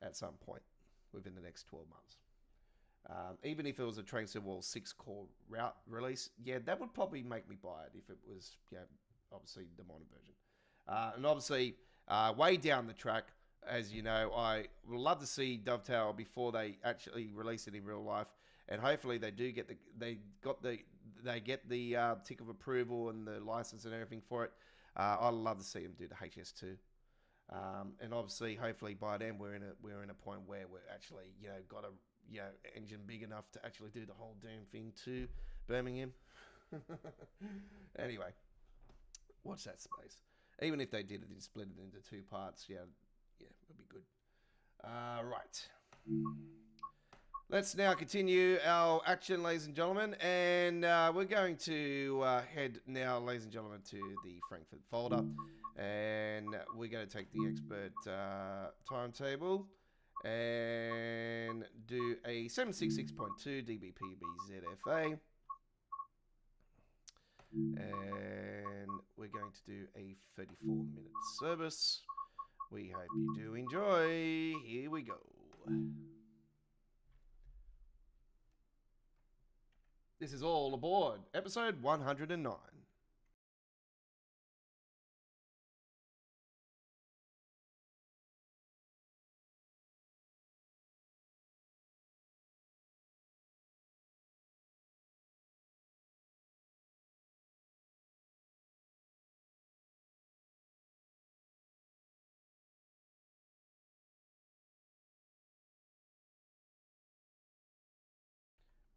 A: at some point within the next 12 months. Even if it was a Train Sim World 6-core route release, that would probably make me buy it if it was, obviously the modern version. And obviously, way down the track, as you know, I would love to see Dovetail before they actually release it in real life, and hopefully they do get the tick of approval and the license and everything for it. I'd love to see them do the HS2. And obviously, hopefully by then we're in a point where we're actually got a engine big enough to actually do the whole damn thing to Birmingham. Anyway, watch that space. Even if they did it and split it into 2 parts, it'd be good. Right. Let's now continue our action, ladies and gentlemen, and we're going to head now, ladies and gentlemen, to the Frankfurt folder, and we're going to take the expert timetable and do a 766.2 dBPB ZFA, and we're going to do a 34-minute service. We hope you do enjoy. Here we go. This is All Aboard, episode 109.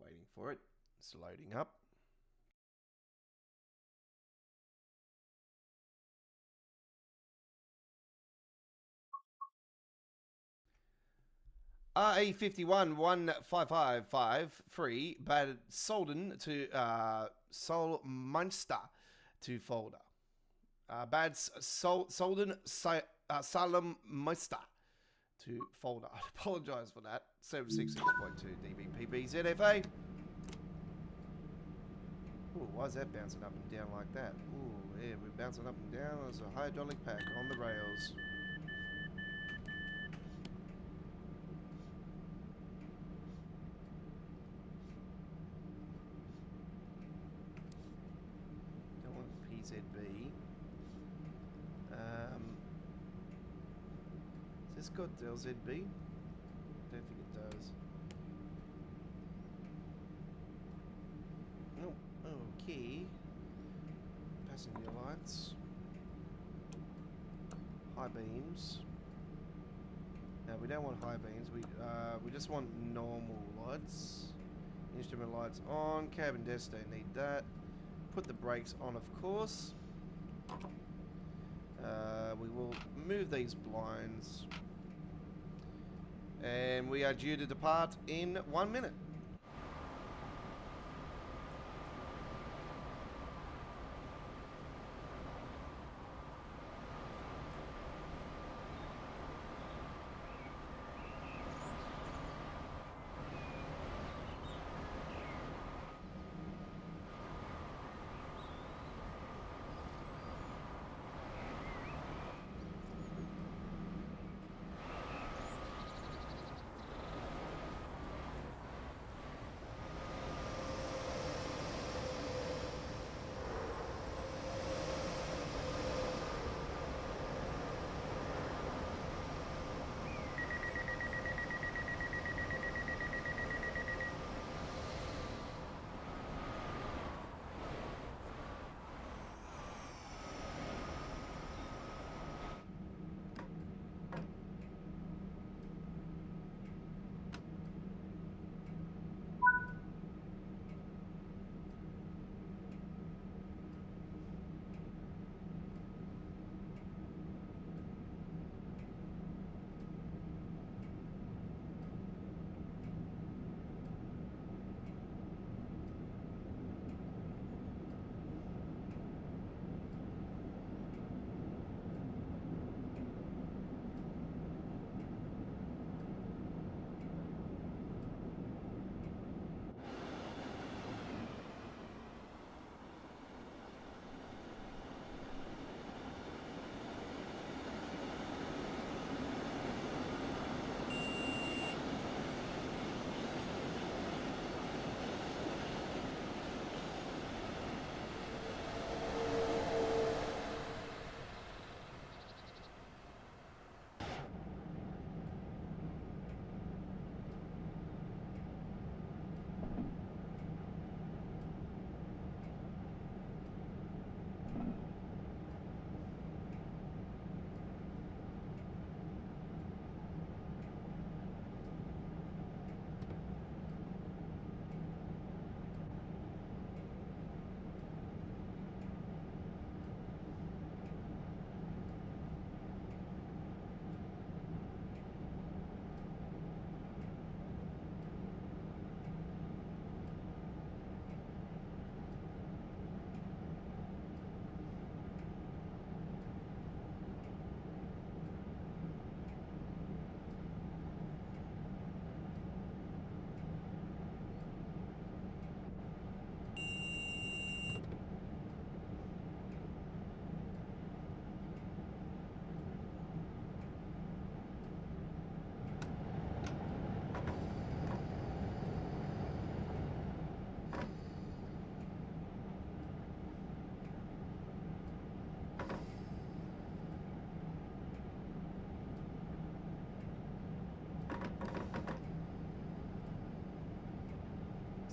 A: Waiting for it. It's loading up. RE51 15553 Bad Solden to Solmunster to folder. Bad Solden Salemmuster to folder. I apologise for that. 766.2 dBPB ZFA. Ooh, why is that bouncing up and down like that? Ooh, yeah, we're bouncing up and down. There's a hydraulic pack on the rails. Don't want PZB. Has this got LZB? Don't think it does. No. Okay. Passenger lights. High beams. No, we don't want high beams. We just want normal lights. Instrument lights on. Cabin desk, don't need that. Put the brakes on, of course. We will move these blinds. And we are due to depart in 1 minute.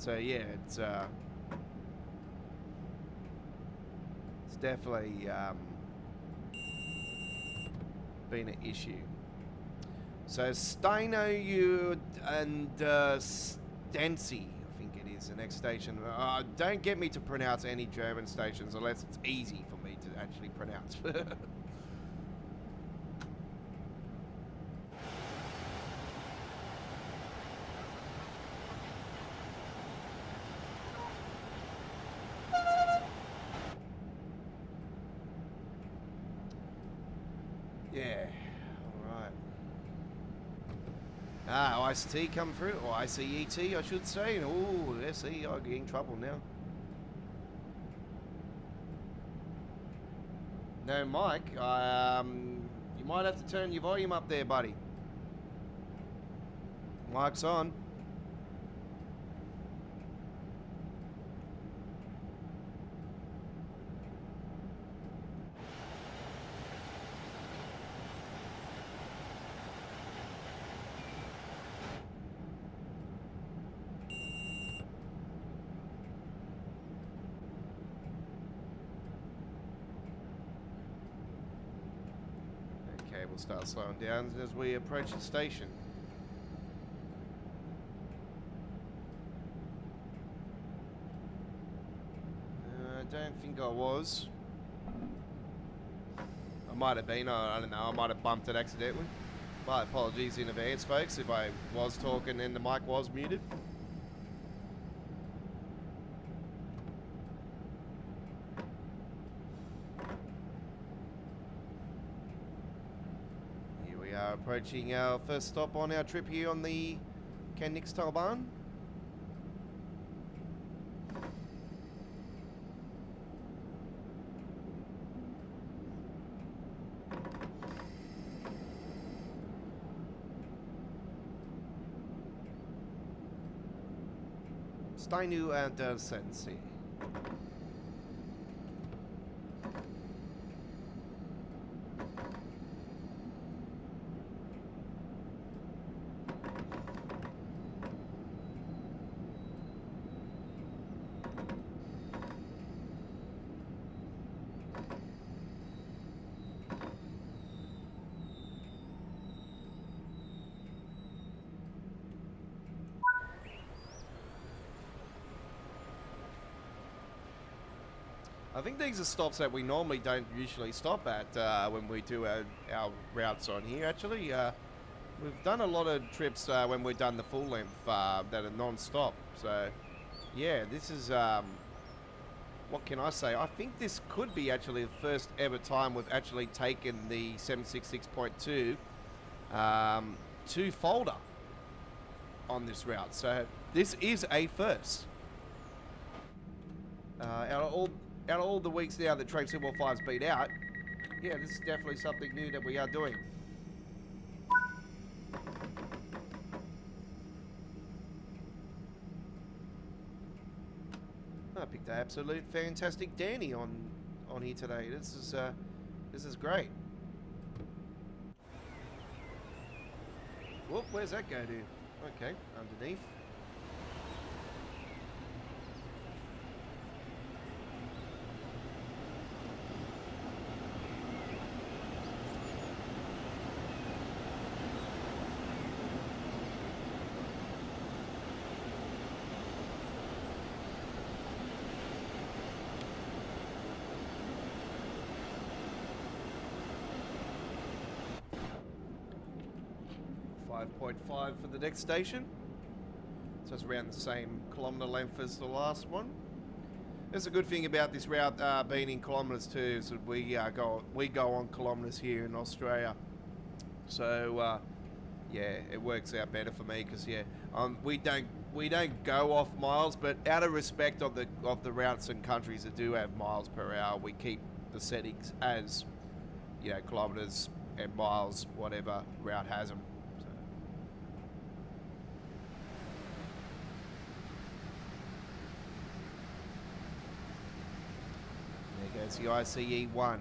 A: So yeah, it's definitely been an issue. So Steino, you and Stency, I think it is the next station. Don't get me to pronounce any German stations unless it's easy for me to actually pronounce. Yeah, alright. ICT come through, or ICET I should say. Oh, SE, I'm getting in trouble now. No, Mike, you might have to turn your volume up there, buddy. Mike's on. Okay, we'll start slowing down as we approach the station. I don't think I was. I might have been, I don't know, I might have bumped it accidentally. My apologies in advance, folks, if I was talking and the mic was muted. Here we are approaching our first stop on our trip here on the Königstalbahn. Steinu and Sensi. I think these are stops that we normally don't usually stop at when we do our routes on here, actually. We've done a lot of trips when we've done the full length that are non-stop. So, yeah, this is, what can I say? I think this could be actually the first ever time we've actually taken the 766.2 to Folder on this route. So, this is a first. Out of all the weeks now that TSW5's been out, yeah, this is definitely something new that we are doing. I picked an absolute fantastic Danny on here today. This is great. Whoop, where's that go to? Okay, underneath. .5 for the next station, so it's around the same kilometre length as the last one. That's a good thing about this route being in kilometres too, is that we go on kilometres here in Australia. So yeah, it works out better for me because yeah, we don't go off miles, but out of respect of the routes and countries that do have miles per hour, we keep the settings as, you know, kilometres and miles, whatever route has them. There goes the ICE1.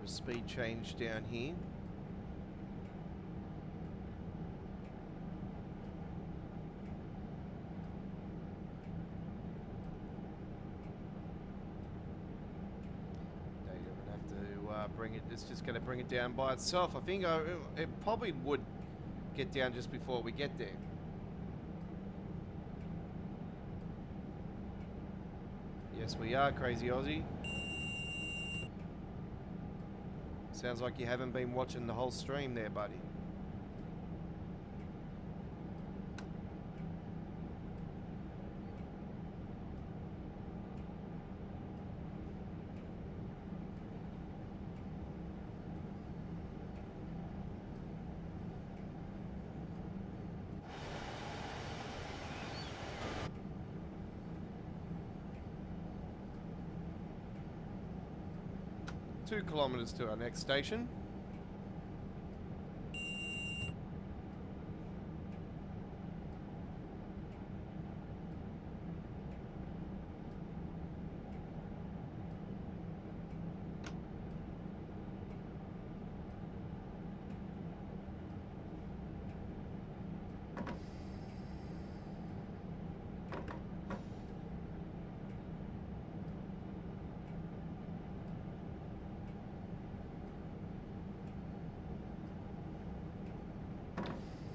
A: speed change down here. Bring it. It's just going to bring it down by itself. I think it probably would get down just before we get there. Yes, we are, Crazy Aussie. Sounds like you haven't been watching the whole stream there, buddy. Two kilometers to our next station.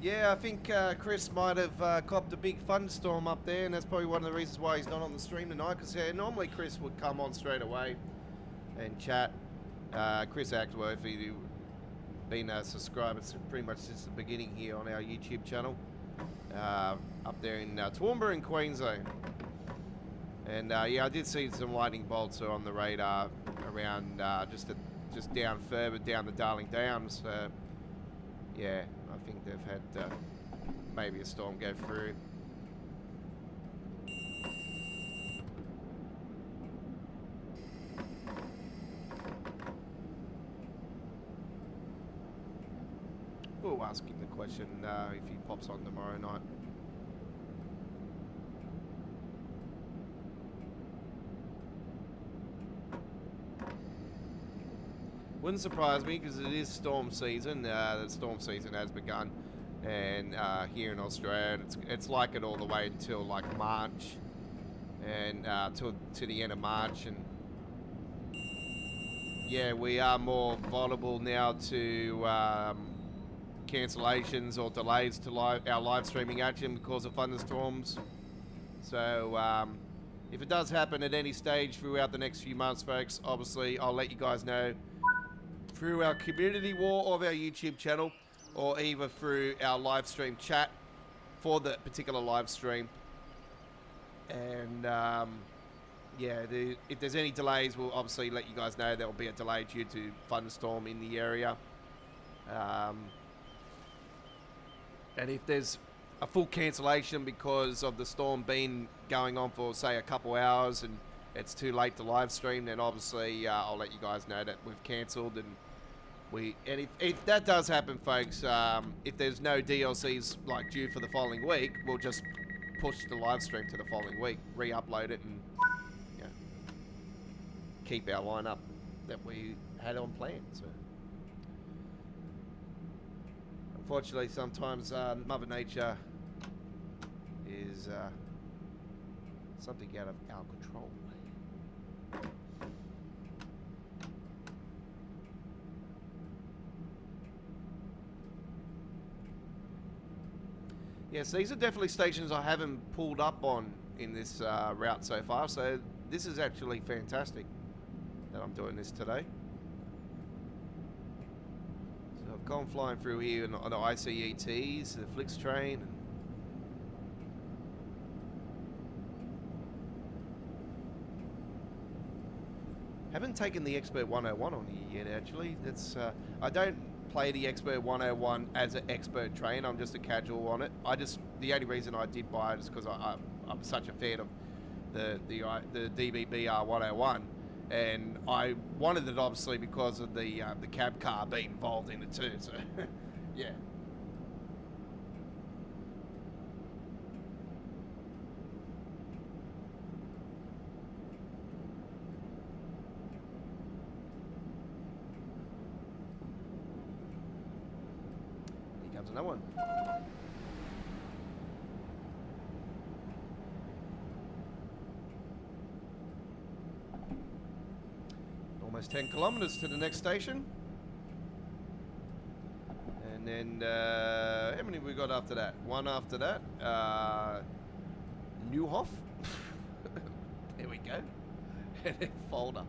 A: Yeah, I think Chris might have copped a big thunderstorm up there, and that's probably one of the reasons why he's not on the stream tonight, because normally Chris would come on straight away and chat. Chris Axworth, he's been a subscriber pretty much since the beginning here on our YouTube channel, up there in Toowoomba in Queensland. And yeah, I did see some lightning bolts on the radar around just down further down the Darling Downs. Yeah, I think they've had maybe a storm go through. We'll ask him the question if he pops on tomorrow night. Wouldn't surprise me because it is storm season. The storm season has begun, and here in Australia, it's like it all the way until like March, and to the end of March. And yeah, we are more vulnerable now to cancellations or delays to our live streaming action because of thunderstorms. So if it does happen at any stage throughout the next few months, folks, obviously I'll let you guys know through our community wall of our YouTube channel, or either through our live stream chat for the particular live stream. And yeah, if there's any delays, we'll obviously let you guys know there will be a delay due to thunderstorm in the area. And if there's a full cancellation because of the storm being going on for, say, a couple hours and it's too late to live stream, then obviously I'll let you guys know that we've cancelled. And if that does happen, folks, if there's no DLCs like due for the following week, we'll just push the live stream to the following week, re-upload it, and keep our lineup that we had on plan. So unfortunately, sometimes Mother Nature is something out of our control. Yes, these are definitely stations I haven't pulled up on in this route so far, so this is actually fantastic that I'm doing this today. So I've gone flying through here on the ICETs, the Flix train. Haven't taken the Expert 101 on here yet, actually. That's I don't play the Expert 101 as an expert train. I'm just a casual on it. The only reason I did buy it is because I'm such a fan of the DBBR 101, and I wanted it obviously because of the cab car being involved in it too. So yeah. Found another one. Almost 10 kilometers to the next station. And then, how many we got after that? One after that. Newhoff. There we go. And then Folder.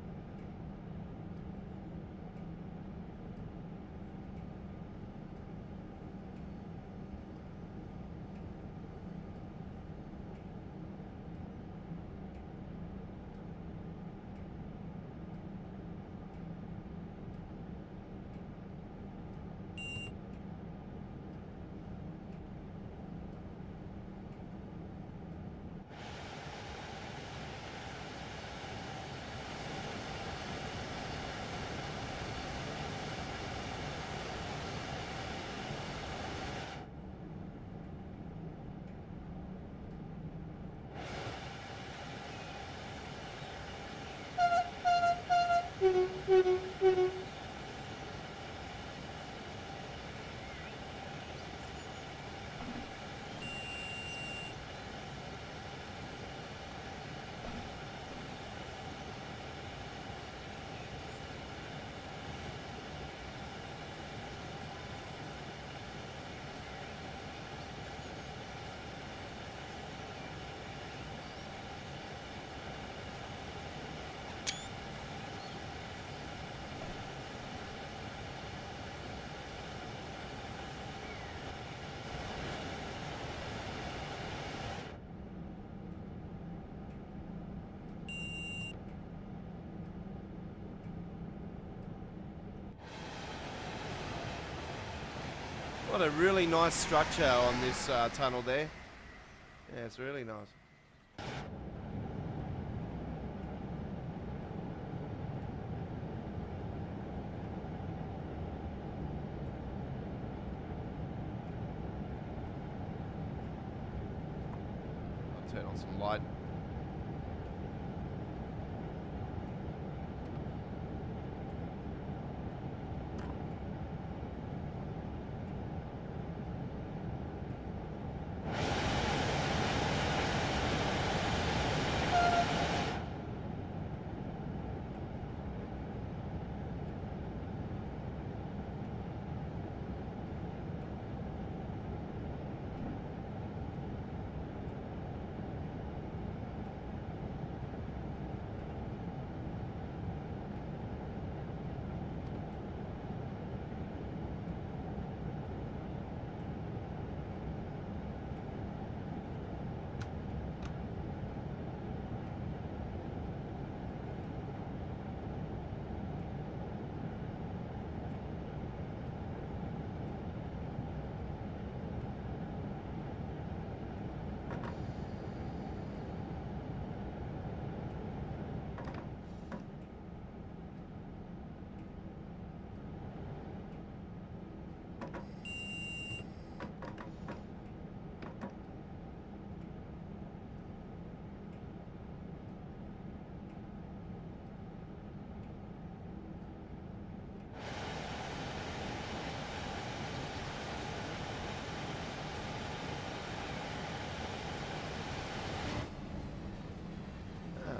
A: What a really nice structure on this tunnel there. Yeah, it's really nice. I'll turn on some light.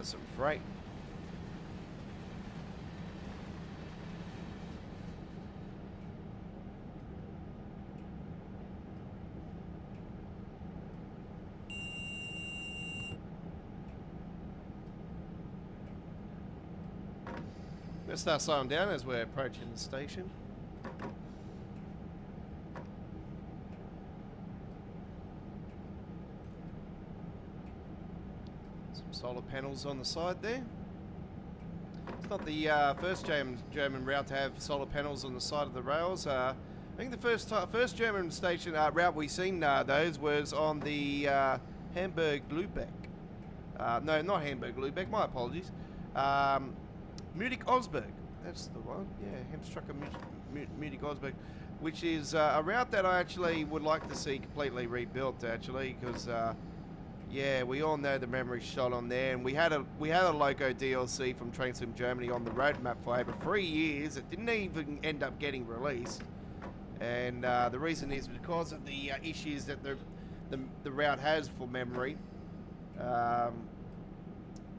A: Some freight. Let's start slowing down as we're approaching the station. Solar panels on the side there. It's not the first German route to have solar panels on the side of the rails. I think the first German station route we seen those was on the Hamburg-Lübeck. No, not Hamburg-Lübeck. My apologies. Munich-Osberg. That's the one. Yeah, Hamstrucker Munich-Osberg, which is a route that I actually would like to see completely rebuilt. Actually, because. Yeah, we all know the memory shot on there, and we had a loco DLC from Train Sim Germany on the roadmap for over 3 years. It didn't even end up getting released, And the reason is because of the issues that the route has for memory.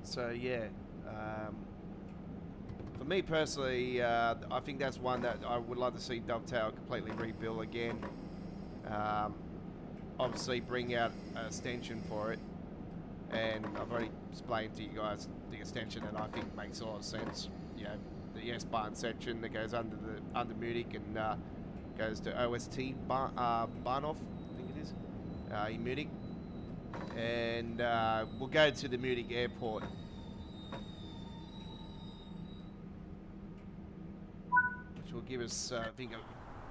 A: So yeah, for me personally, I think that's one that I would like to see Dovetail completely rebuild again. Obviously bring out an extension for it, and I've already explained to you guys the extension, and I think makes a lot of sense. You know, the S-Bahn section that goes under Munich and goes to OST Bahnhof, I think it is, in Munich, and we'll go to the Munich airport. Which will give us, I think, a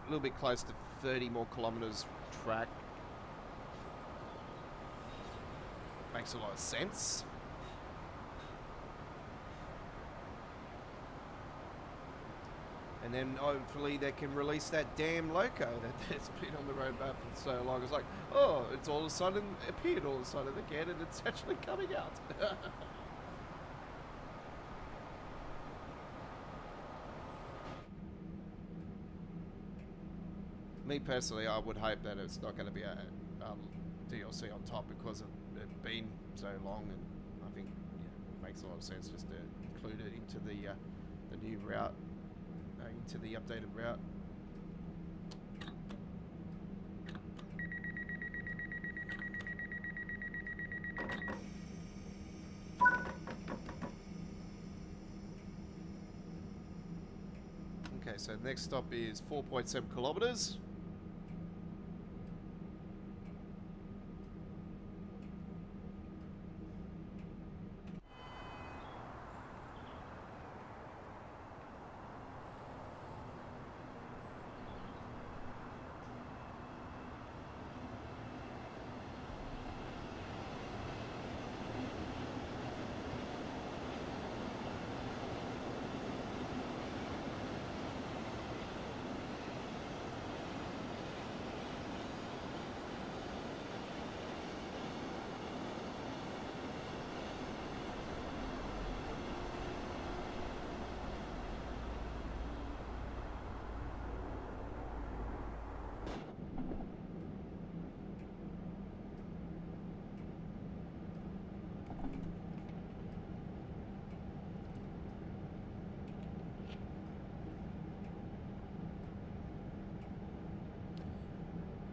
A: little bit close to 30 more kilometers track. Makes a lot of sense. And then hopefully they can release that damn loco that's been on the roadmap for so long. It's like, oh, it's all of a sudden appeared all of a sudden again, and it's actually coming out. Me personally, I would hope that it's not going to be a DLC on top because of it being so long, and I think it makes a lot of sense just to include it into the new route, into the updated route. Okay, so the next stop is 4.7 kilometers.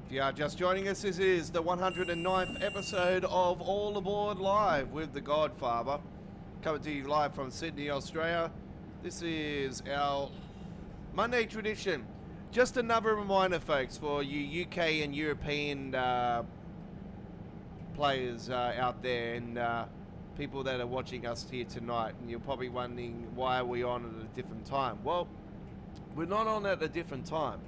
A: If you are just joining us, this is the 109th episode of All Aboard Live with The Godfather, coming to you live from Sydney, Australia. This is our Monday tradition. Just another reminder, folks, for you UK and European players out there, and people that are watching us here tonight, and you're probably wondering why are we on at a different time. Well, we're not on at a different time.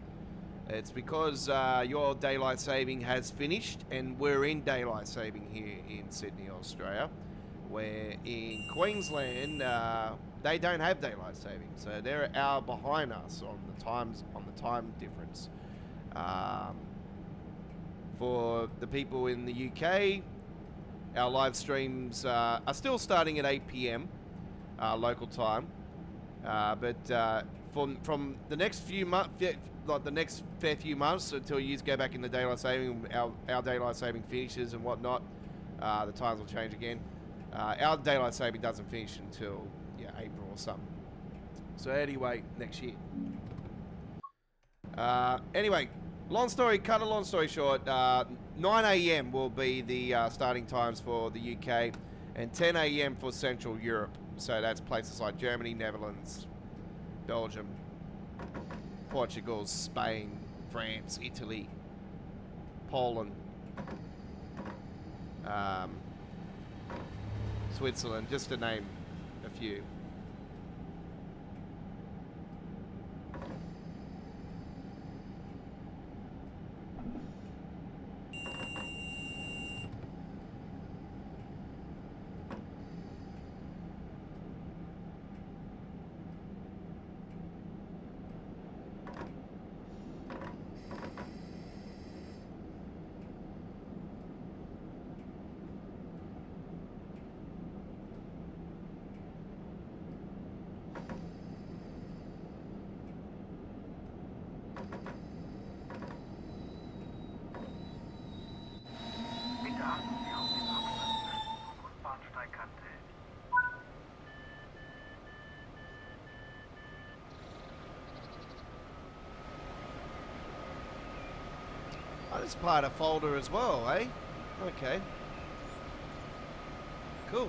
A: It's because your daylight saving has finished, and we're in daylight saving here in Sydney, Australia, where in Queensland they don't have daylight saving, so they're an hour behind us on the time difference. For the people in the UK, our live streams are still starting at 8 p.m. Local time, but from the next few months, like the next fair few months until you go back into daylight saving, our daylight saving finishes and whatnot, the times will change again. Our daylight saving doesn't finish until April or something. So anyway, next year. Anyway, long story short, 9 a.m. will be the starting times for the UK, and 10 a.m. for Central Europe. So that's places like Germany, Netherlands, Belgium, Portugal, Spain, France, Italy, Poland, Switzerland, just to name a few. Oh, it's part of folder as well, eh? Okay. Cool.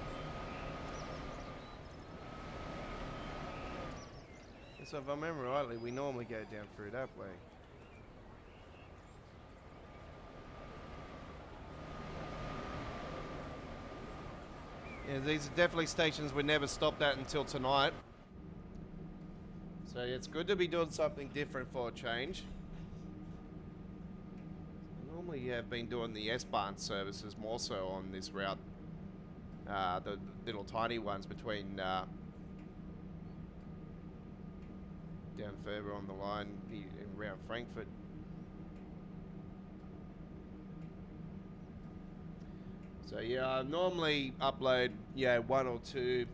A: So if I remember rightly, we normally go down through that way. Yeah, these are definitely stations we never stopped at until tonight. So it's good to be doing something different for a change. Normally you have been doing the S-Bahn services more so on this route. The little tiny ones between down further on the line around Frankfurt. So yeah, I normally upload one or two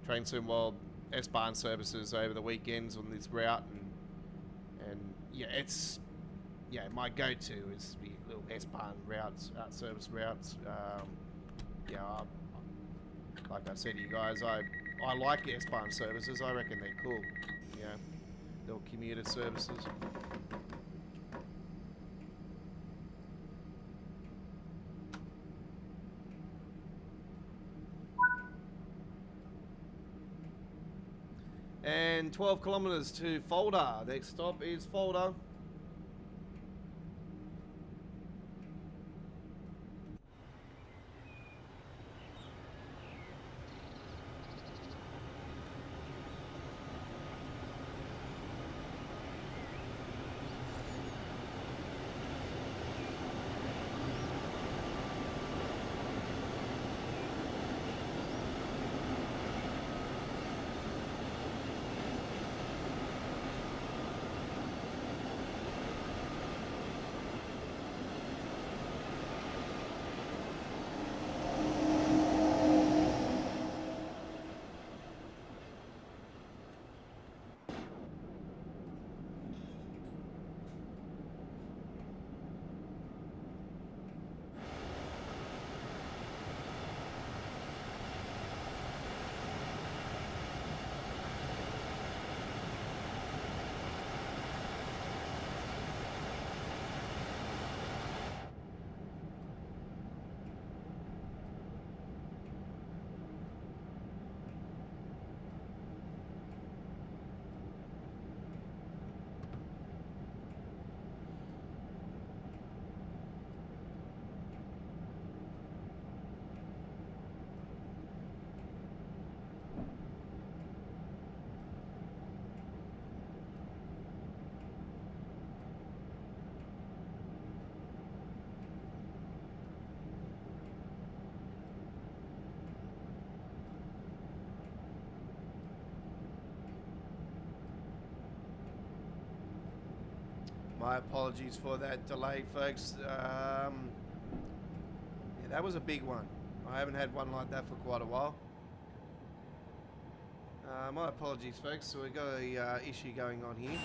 A: Train Sim World S-Bahn services over the weekends on this route, and yeah, it's my go-to is the little S-Bahn routes, service routes. Like I said to you guys, I like the S-Bahn services. I reckon they're cool. Yeah, little commuter services. And 12 kilometers to Fulda. Next stop is Fulda. My apologies for that delay, folks. Yeah, that was a big one. I haven't had one like that for quite a while. My apologies, folks. So we've got a issue going on here.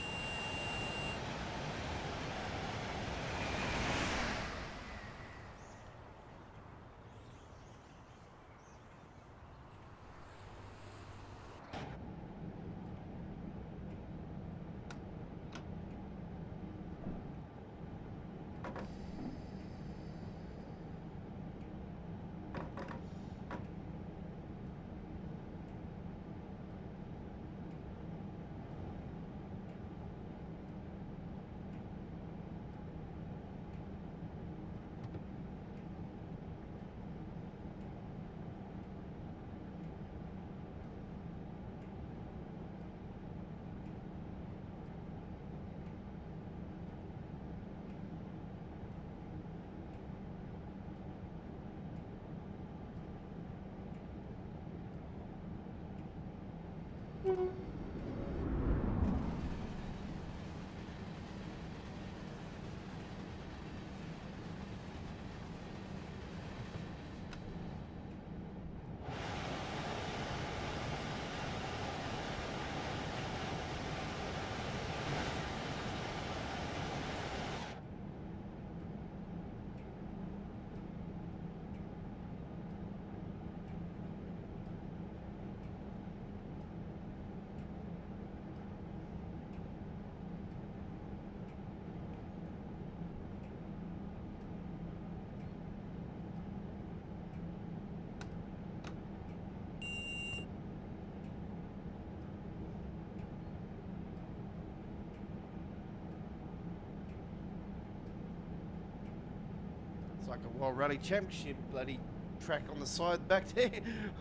A: It's like a World Rally Championship bloody track on the side back there.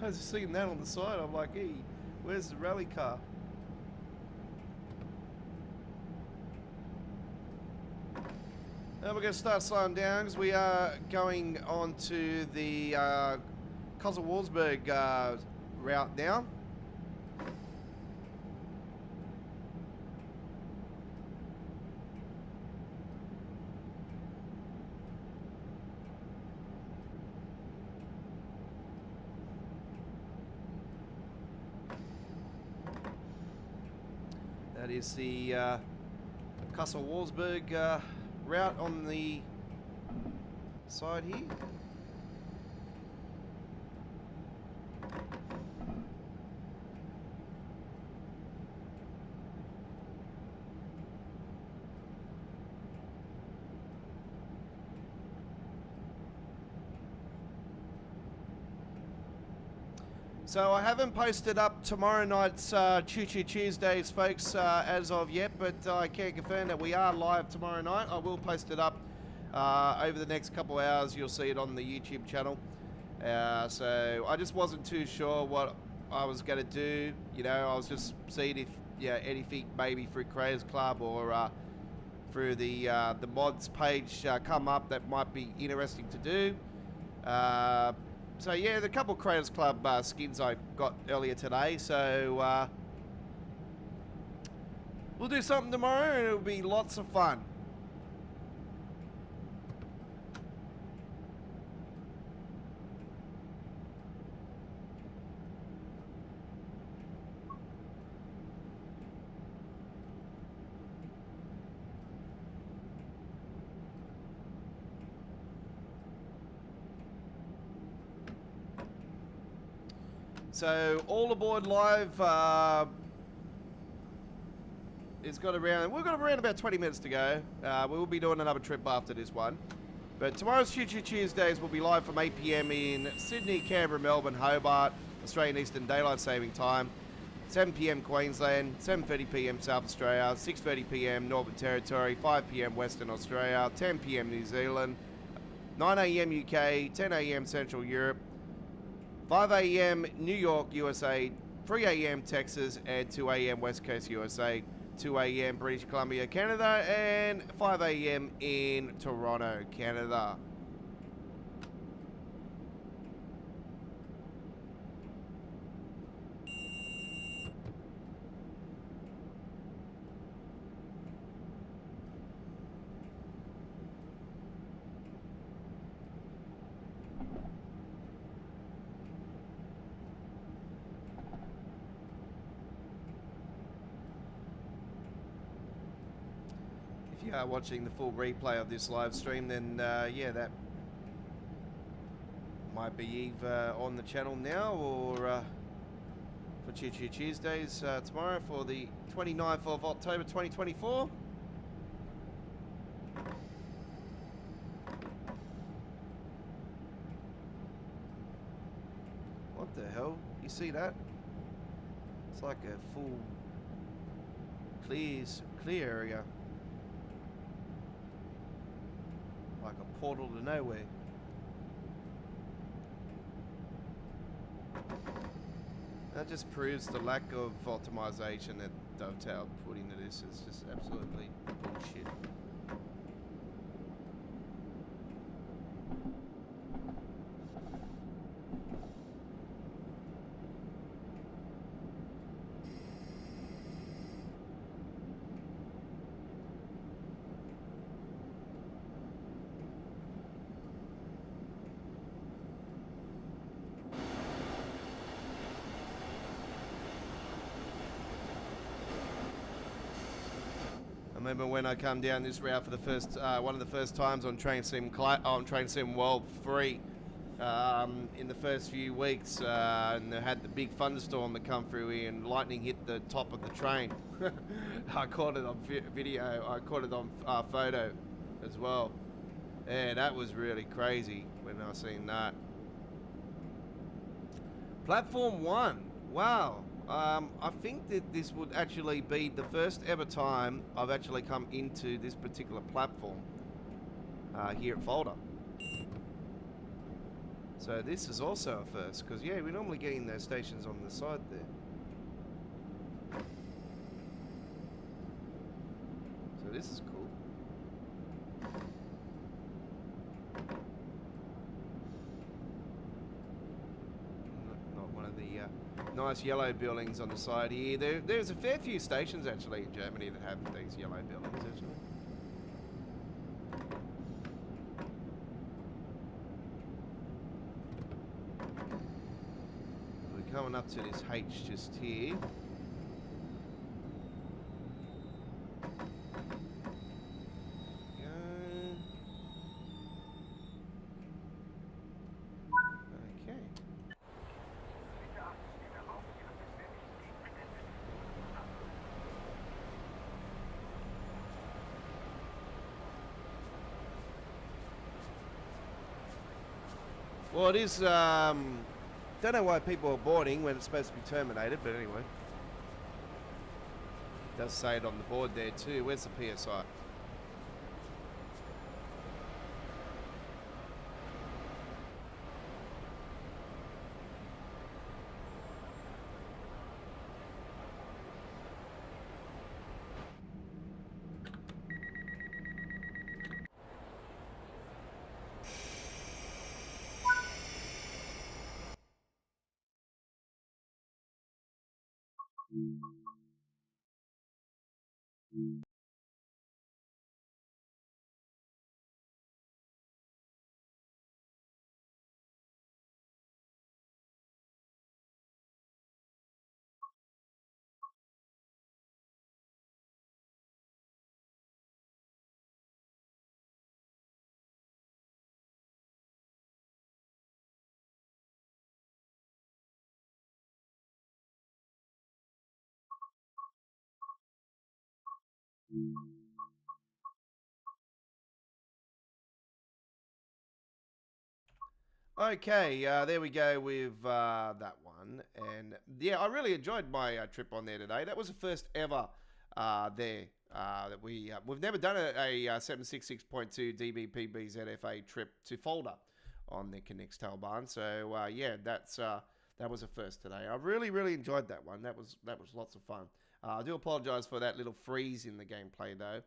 A: I was seeing that on the side. I'm like, hey, where's the rally car? Now we're going to start slowing down because we are going on to the Kosovo-Warsburg route now. That is the Kosovo-Warsburg route on the side here. So I haven't posted up tomorrow night's Choo Choo Tuesdays, folks, as of yet, but I can confirm that we are live tomorrow night. I will post it up over the next couple hours. You'll see it on the YouTube channel. So I just wasn't too sure what I was going to do. You know, I was just seeing if anything maybe through Creators Club or through the mods page come up that might be interesting to do. So yeah, the couple Creators Club skins I got earlier today, so we'll do something tomorrow and it'll be lots of fun. So all aboard live we've got around about 20 minutes to go. We will be doing another trip after this one. But tomorrow's Choo Choo Tuesdays will be live from 8 PM in Sydney, Canberra, Melbourne, Hobart, Australian Eastern Daylight Saving Time. 7 PM Queensland, 7:30 PM South Australia, 6:30 PM Northern Territory, 5 PM Western Australia, 10 PM New Zealand, 9 AM UK, 10 AM Central Europe, 5 AM New York, USA, 3 AM Texas, and 2 AM West Coast USA, 2 AM British Columbia, Canada, and 5 AM in Toronto, Canada. If you are watching the full replay of this live stream, then yeah, that might be either on the channel now or for Choo Choo Tuesdays tomorrow for the 29th of October 2024. What the hell? You see that? It's like a full clear area. Like a portal to nowhere. That just proves the lack of optimization that Dovetail put into this. It's just absolutely bullshit. I remember when I come down this route for the first, one of the first times on Train Sim World 3 in the first few weeks, and they had the big thunderstorm that come through here and lightning hit the top of the train. I caught it on video, I caught it on photo as well. Yeah, that was really crazy when I seen that. Platform 1, wow. I think that this would actually be the first ever time I've actually come into this particular platform here at Folder. So this is also a first, because yeah, we're normally getting those stations on the side there. So this is cool. Not one of the nice yellow buildings on the side here. There's a fair few stations actually in Germany that have these yellow buildings actually. We're coming up to this H just here. Okay. Well, it is, don't know why people are boarding when it's supposed to be terminated, but anyway. It does say it on the board there too. Where's the PSI? Okay, there we go with that one. And yeah, I really enjoyed my trip on there today. That was the first ever there that we've never done a 766.2 DBPB ZFA trip to Folder on the Connects Tailbarn. So yeah, that was a first today. I really enjoyed that one. That was lots of fun. I do apologise for that little freeze in the gameplay though.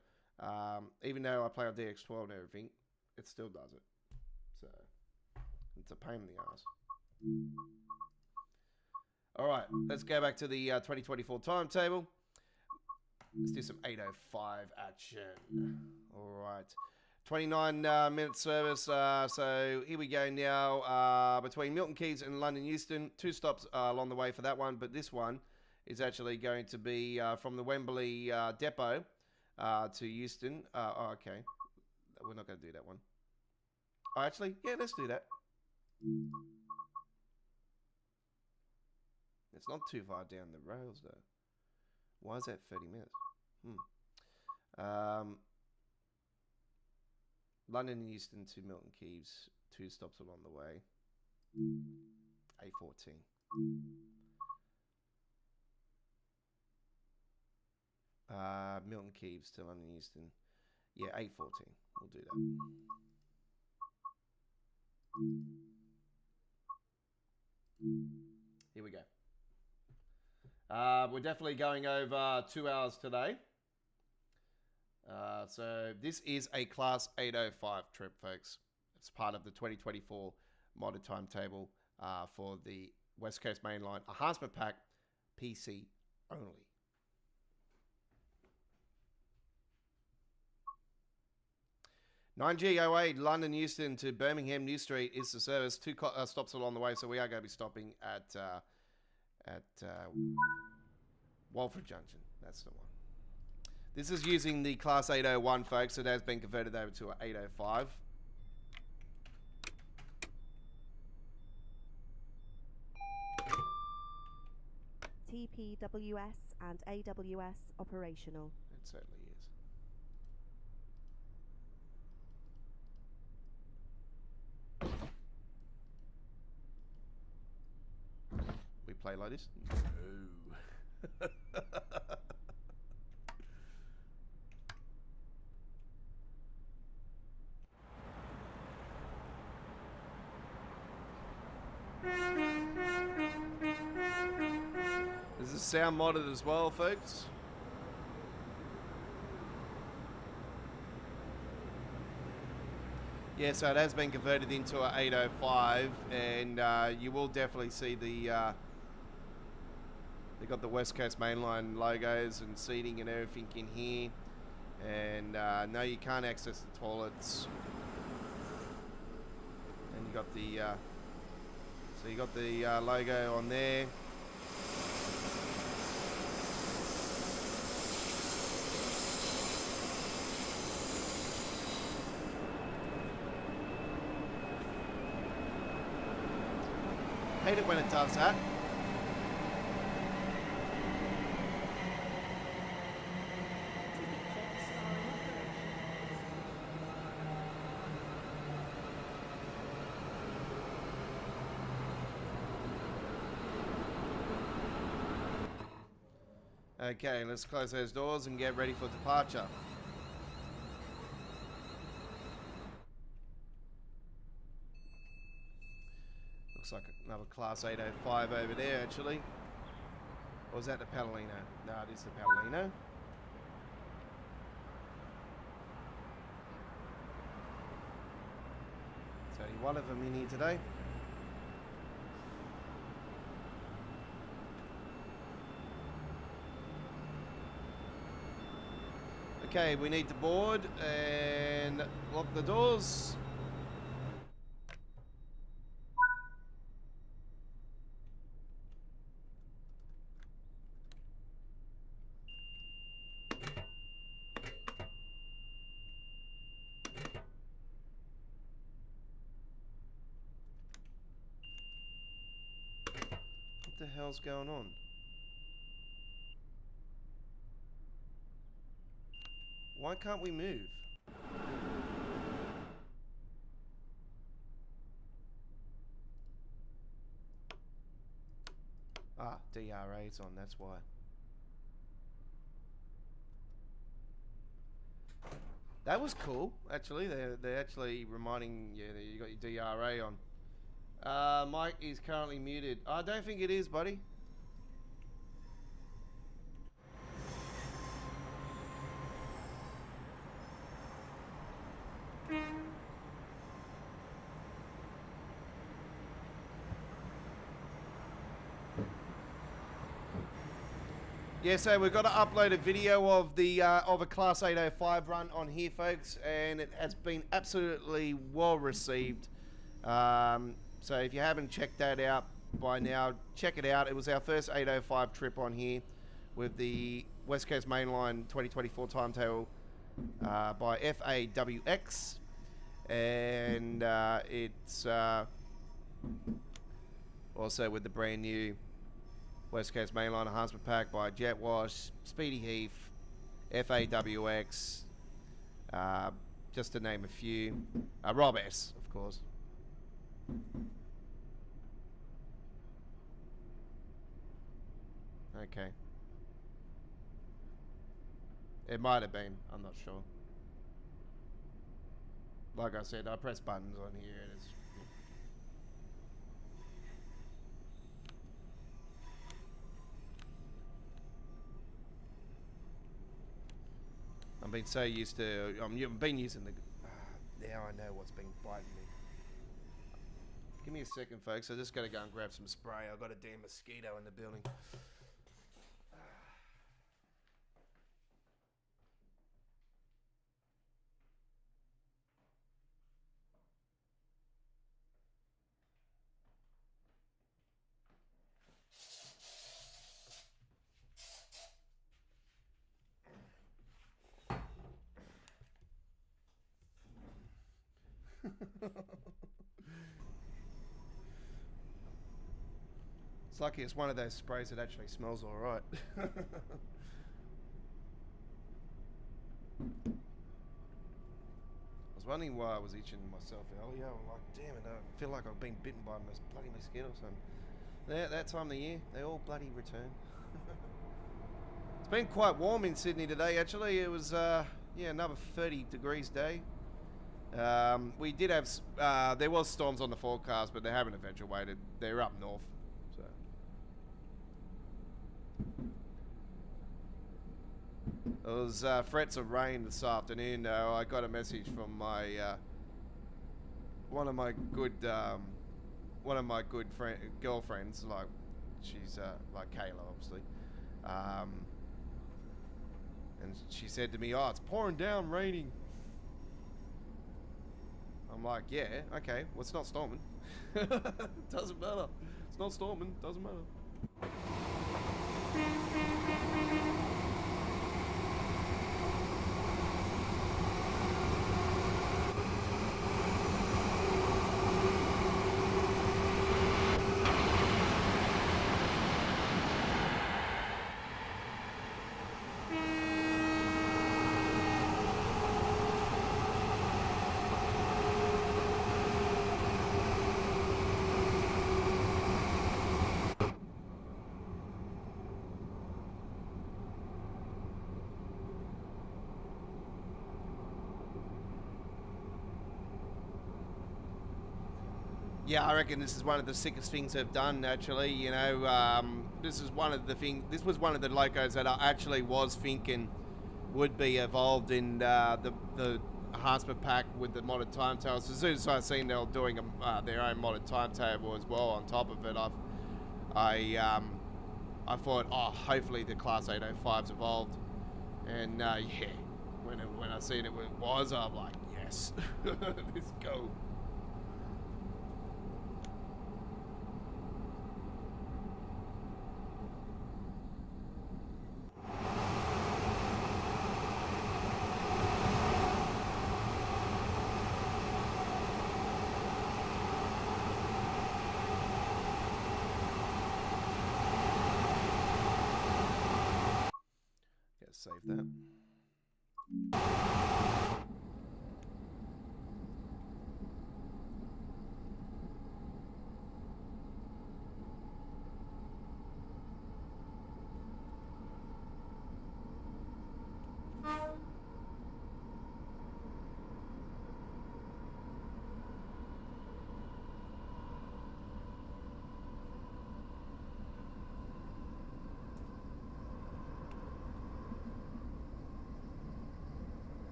A: Even though I play on DX12 and everything, it still does it. So it's a pain in the ass. All right, let's go back to the 2024 timetable. Let's do some 8:05 action. All right, 29 minute service. So here we go now. Between Milton Keynes and London Euston, 2 stops along the way for that one. But this one is actually going to be from the Wembley depot to Euston. Oh, okay, we're not going to do that one. Oh, actually, yeah, let's do that. It's not too far down the rails though. Why is that 30 minutes? London and Euston to Milton Keynes, 2 stops along the way. A14. Milton Keynes to London Euston. Yeah, A14. We'll do that. Here we go. We're definitely going over 2 hours today. So this is a Class 805 trip, folks. It's part of the 2024 modded timetable for the West Coast Mainline Enhancement Pack PC only. (9G08) London Euston to Birmingham New Street is the service. 2 stops along the way, so we are going to be stopping at Walford Junction. That's the one. This is using the Class 801, folks. It has been converted over to an 805.
D: TPWS and AWS operational.
A: It certainly is. We play like this? No. the sound modded as well, folks. Yeah, so it has been converted into an 805, and you will definitely see the they got the West Coast Mainline logos and seating and everything in here. And no, you can't access the toilets. And you got the so you got the logo on there. Hate it when it does that. Okay, let's close those doors and get ready for departure. Looks like another Class 805 over there, actually. Or was that the Palomino? No, it is the Palomino. There's only one of them in here today. Okay, we need to board and lock the doors. What the hell's going on? Why can't we move? Ah, DRA's on, that's why. That was cool, actually. They're actually reminding you that you got your DRA on. Mike is currently muted. I don't think it is, buddy. Yeah, so we've got to upload a video of the of a Class 805 run on here, folks, and it has been absolutely well received. So if you haven't checked that out by now, check it out. It was our first 805 trip on here with the West Coast Mainline 2024 timetable by FAWX, and it's also with the brand new West Coast Mainline Enhancement Pack by Jet Wash, Speedy Heath, FAWX, just to name a few. Rob S, of course. Okay. It might have been, I'm not sure. Like I said, I press buttons on here and it's... I've been so used to... I've been using the... now I know what's been biting me. Give me a second, folks. I just got to go and grab some spray. I've got a damn mosquito in the building. It's lucky it's one of those sprays that actually smells alright. I was wondering why I was itching myself earlier. I'm like, damn it, I feel like I've been bitten by a bloody mosquito or something. That time of the year, they all bloody return. It's been quite warm in Sydney today, actually. It was, yeah, another 30 degrees day. We did have, there was storms on the forecast, but they haven't eventuated. They're up north, so. It was threats of rain this afternoon. I got a message from my one of my good girlfriends. Like she's like Kayla, obviously. And she said to me, "Oh, it's pouring down, raining." I'm like, "Yeah, okay. Well, it's not storming. Doesn't matter. It's not storming. Doesn't matter." Yeah, I reckon this is one of the sickest things they've done. Actually, you know, this is one of the things. This was one of the locos that I actually was thinking would be involved in the enhancement pack with the modded timetables. As soon as I seen they were doing their own modded timetable as well on top of it, I thought, oh, hopefully the Class 805's evolved. And yeah, when I seen it was, I'm like, yes, let's go. Save that.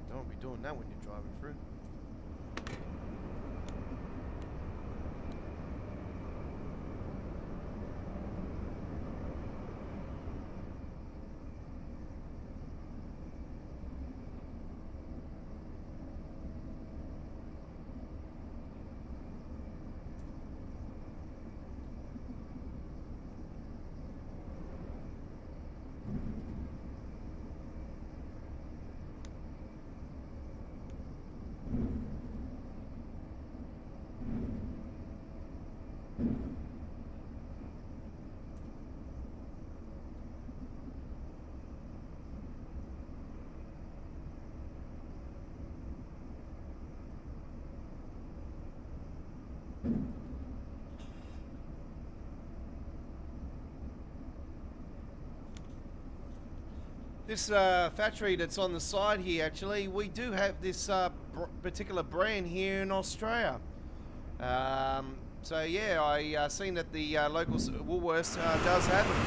A: Don't be doing that when you're driving through. This factory that's on the side here, actually, we do have this particular brand here in Australia. So yeah, I seen that the local Woolworths does have them.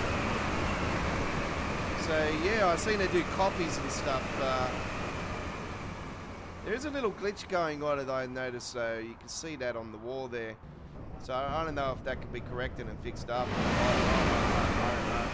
A: So yeah, I seen they do coffees and stuff. There is a little glitch going on that I noticed, so you can see that on the wall there. So I don't know if that can be corrected and fixed up. I don't know.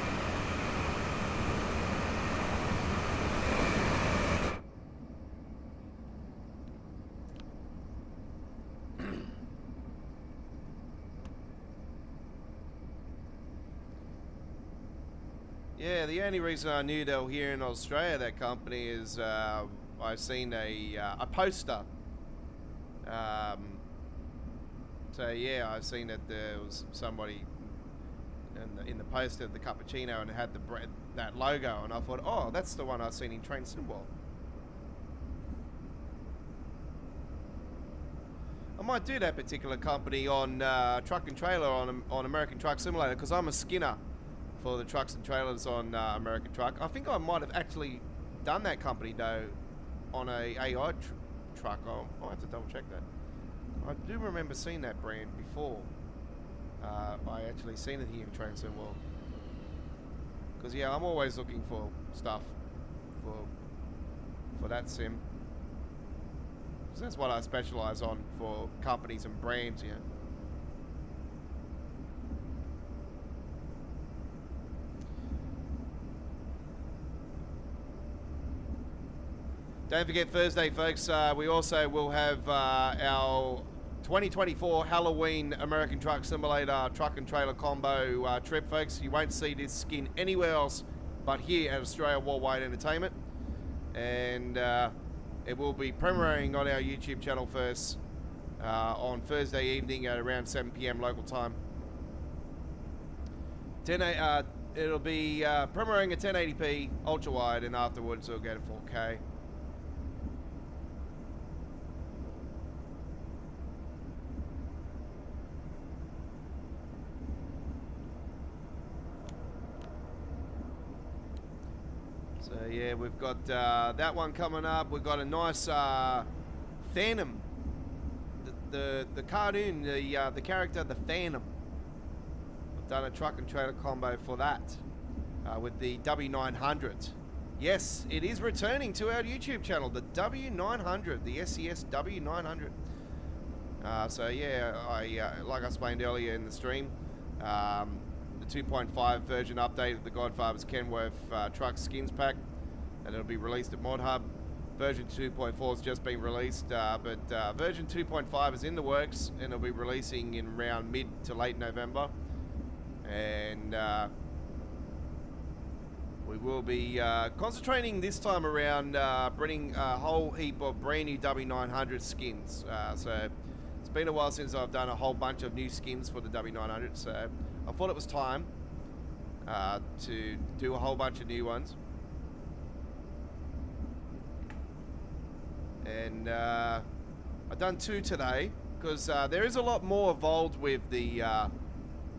A: Yeah, the only reason I knew they were here in Australia, that company, is I've seen a poster. So yeah, I've seen that there was somebody in the poster of the cappuccino and it had that logo, and I thought, oh, that's the one I've seen in Train Symbol. I might do that particular company on Truck and Trailer on American Truck Simulator, because I'm a skinner for the trucks and trailers on American Truck. I think I might have actually done that company though on a AI truck. I'll have to double check that. I do remember seeing that brand before. I actually seen it here in Train Sim World. Because yeah, I'm always looking for stuff for that sim. Because that's what I specialize on for companies and brands, yeah. Don't forget Thursday, folks, we also will have our 2024 Halloween American Truck Simulator Truck and Trailer Combo trip, folks. You won't see this skin anywhere else but here at Australia Worldwide Entertainment. And it will be premiering on our YouTube channel first on Thursday evening at around 7 PM local time. It'll be premiering at 1080p ultra wide, and afterwards it'll go to 4K. So yeah, we've got that one coming up. We've got a nice Phantom, the cartoon, the character, the Phantom. We've done a truck and trailer combo for that with the W900. Yes, it is returning to our YouTube channel, the W900, the SES W900. So yeah, like I explained earlier in the stream, the 2.5 version update of the Godfather's Kenworth truck skins pack, and it'll be released at Mod Hub. Version 2.4 has just been released, but version 2.5 is in the works, and it'll be releasing in around mid to late November. And we will be concentrating this time around bringing a whole heap of brand new W900 skins. So it's been a while since I've done a whole bunch of new skins for the W900, so I thought it was time to do a whole bunch of new ones. And I've done 2 today, because there is a lot more involved with the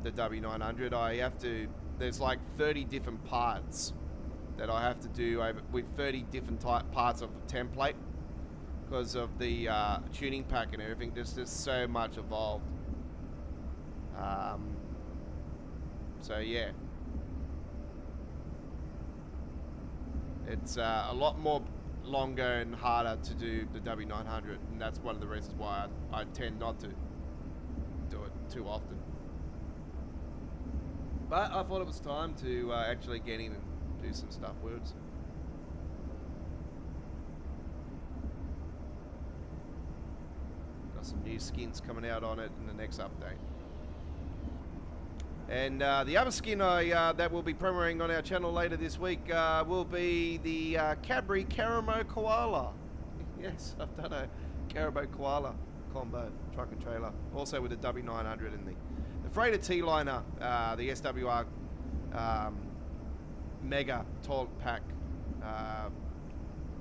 A: W900. There's like 30 different parts that I have to do with 30 different parts of the template, because of the tuning pack and everything. There's just so much involved. So yeah, it's a lot more longer and harder to do the W900, and that's one of the reasons why I tend not to do it too often. But I thought it was time to actually get in and do some stuff with it. Got some new skins coming out on it in the next update. And the other skin that will be premiering on our channel later this week will be the Cadbury Caramel Koala. Yes, I've done a Caramel Koala combo, truck and trailer. Also with the W900 and the freighter T-liner, the SWR Mega Tall Pack.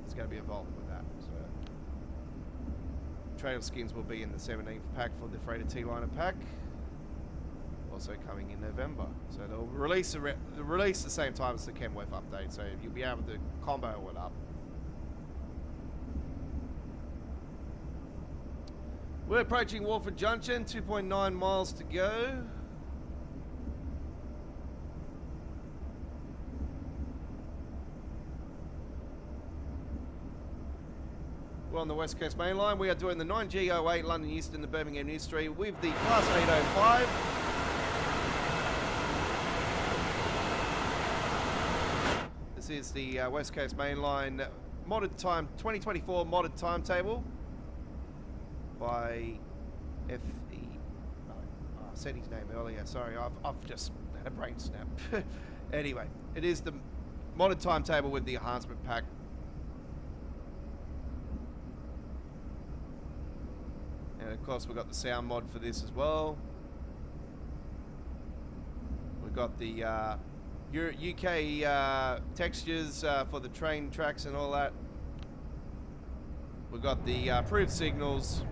A: It's going to be involved with that. So trailer skins will be in the 17th pack for the freighter T-liner pack. Also coming in November, so they'll release the same time as the Kenworth update, so you'll be able to combo it up. We're approaching Walford Junction, 2.9 miles to go. We're on the West Coast Main Line. We are doing the 9G08 London Euston to Birmingham New Street with the Class 805. This is the West Coast Main Line modded time 2024 modded timetable by FE. I said his name earlier. Sorry, I've just had a brain snap. Anyway, it is the modded timetable with the enhancement pack. And of course, we've got the sound mod for this as well. We've got the UK textures for the train tracks and all that. We've got the approved signals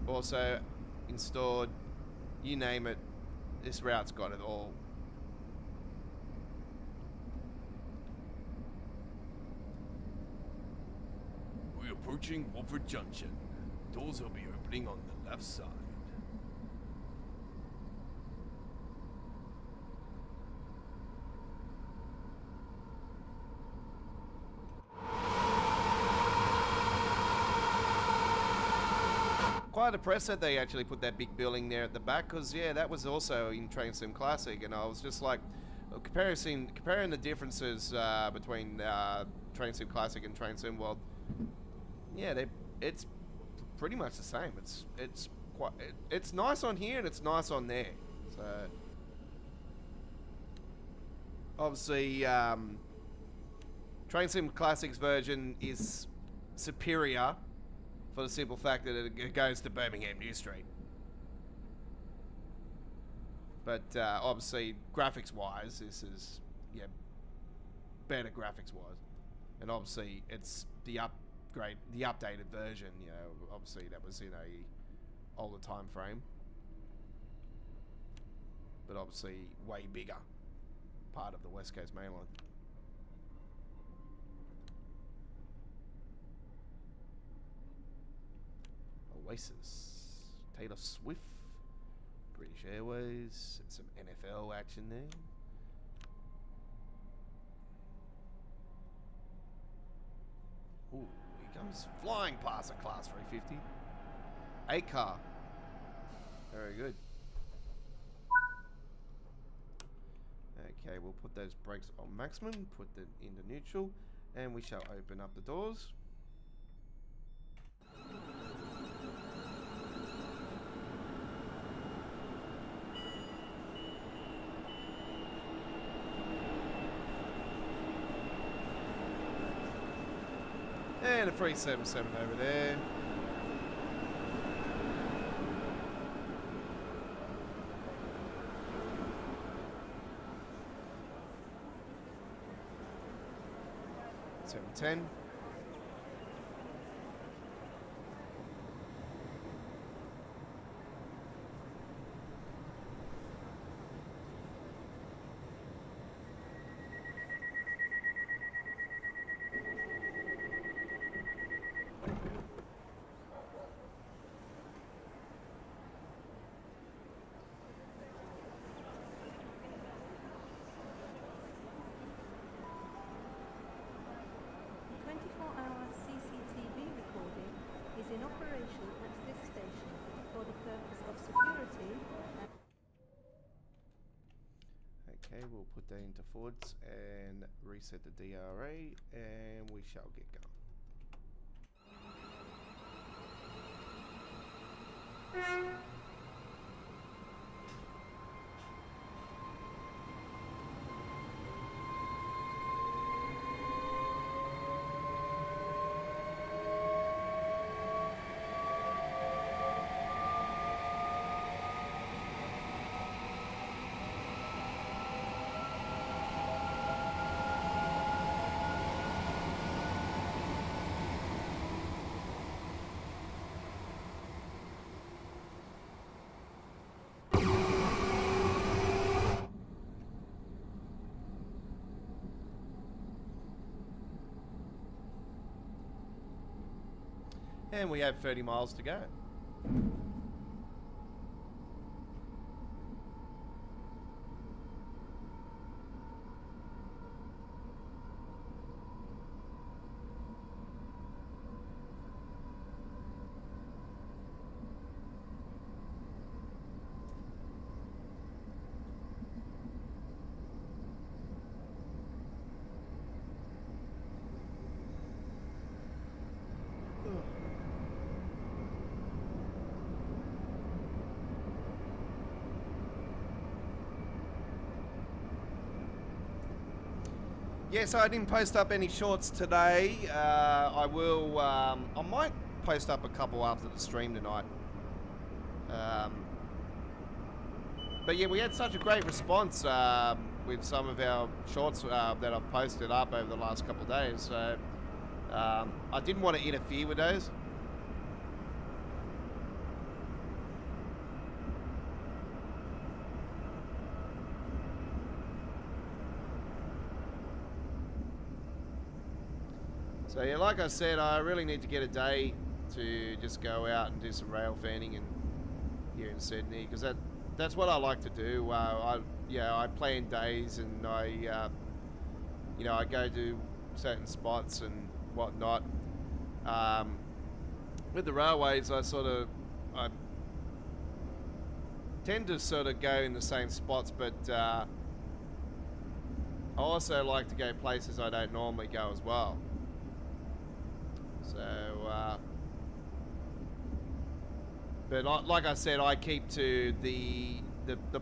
A: also installed. You name it, this route's got it all.
E: We're approaching Watford Junction. Doors will be opening on the left side.
A: Quite impressed that they actually put that big building there at the back, because yeah, that was also in Train Sim Classic, and I was just like, comparing the differences between Train Sim Classic and Train Sim World. Yeah, it's pretty much the same. It's nice on here and it's nice on there. So obviously, Train Sim Classic's version is superior for the simple fact that it goes to Birmingham New Street. But obviously, graphics-wise, this is better graphics-wise, and obviously it's the updated version. You know, obviously that was in a older time frame, but obviously way bigger part of the West Coast Main Line. Oasis, Taylor Swift, British Airways, some NFL action there. Ooh, here comes flying past a Class 350. A car. Very good. Okay, we'll put those brakes on maximum, put them into neutral, and we shall open up the doors. And a 377 over there. $710.
B: In operation at this station for the purpose of security.
A: Okay, we'll put that into forwards and reset the DRA, and we shall get going. And we have 30 miles to go. Yeah, so I didn't post up any shorts today. I will. I might post up a couple after the stream tonight. But yeah, we had such a great response with some of our shorts that I've posted up over the last couple of days. So I didn't want to interfere with those. So yeah, like I said, I really need to get a day to just go out and do some rail fanning and here in Sydney, because that's what I like to do. I plan days and I go to certain spots and whatnot. With the railways, I tend to sort of go in the same spots, but I also like to go places I don't normally go as well. So, but like I said, I keep to the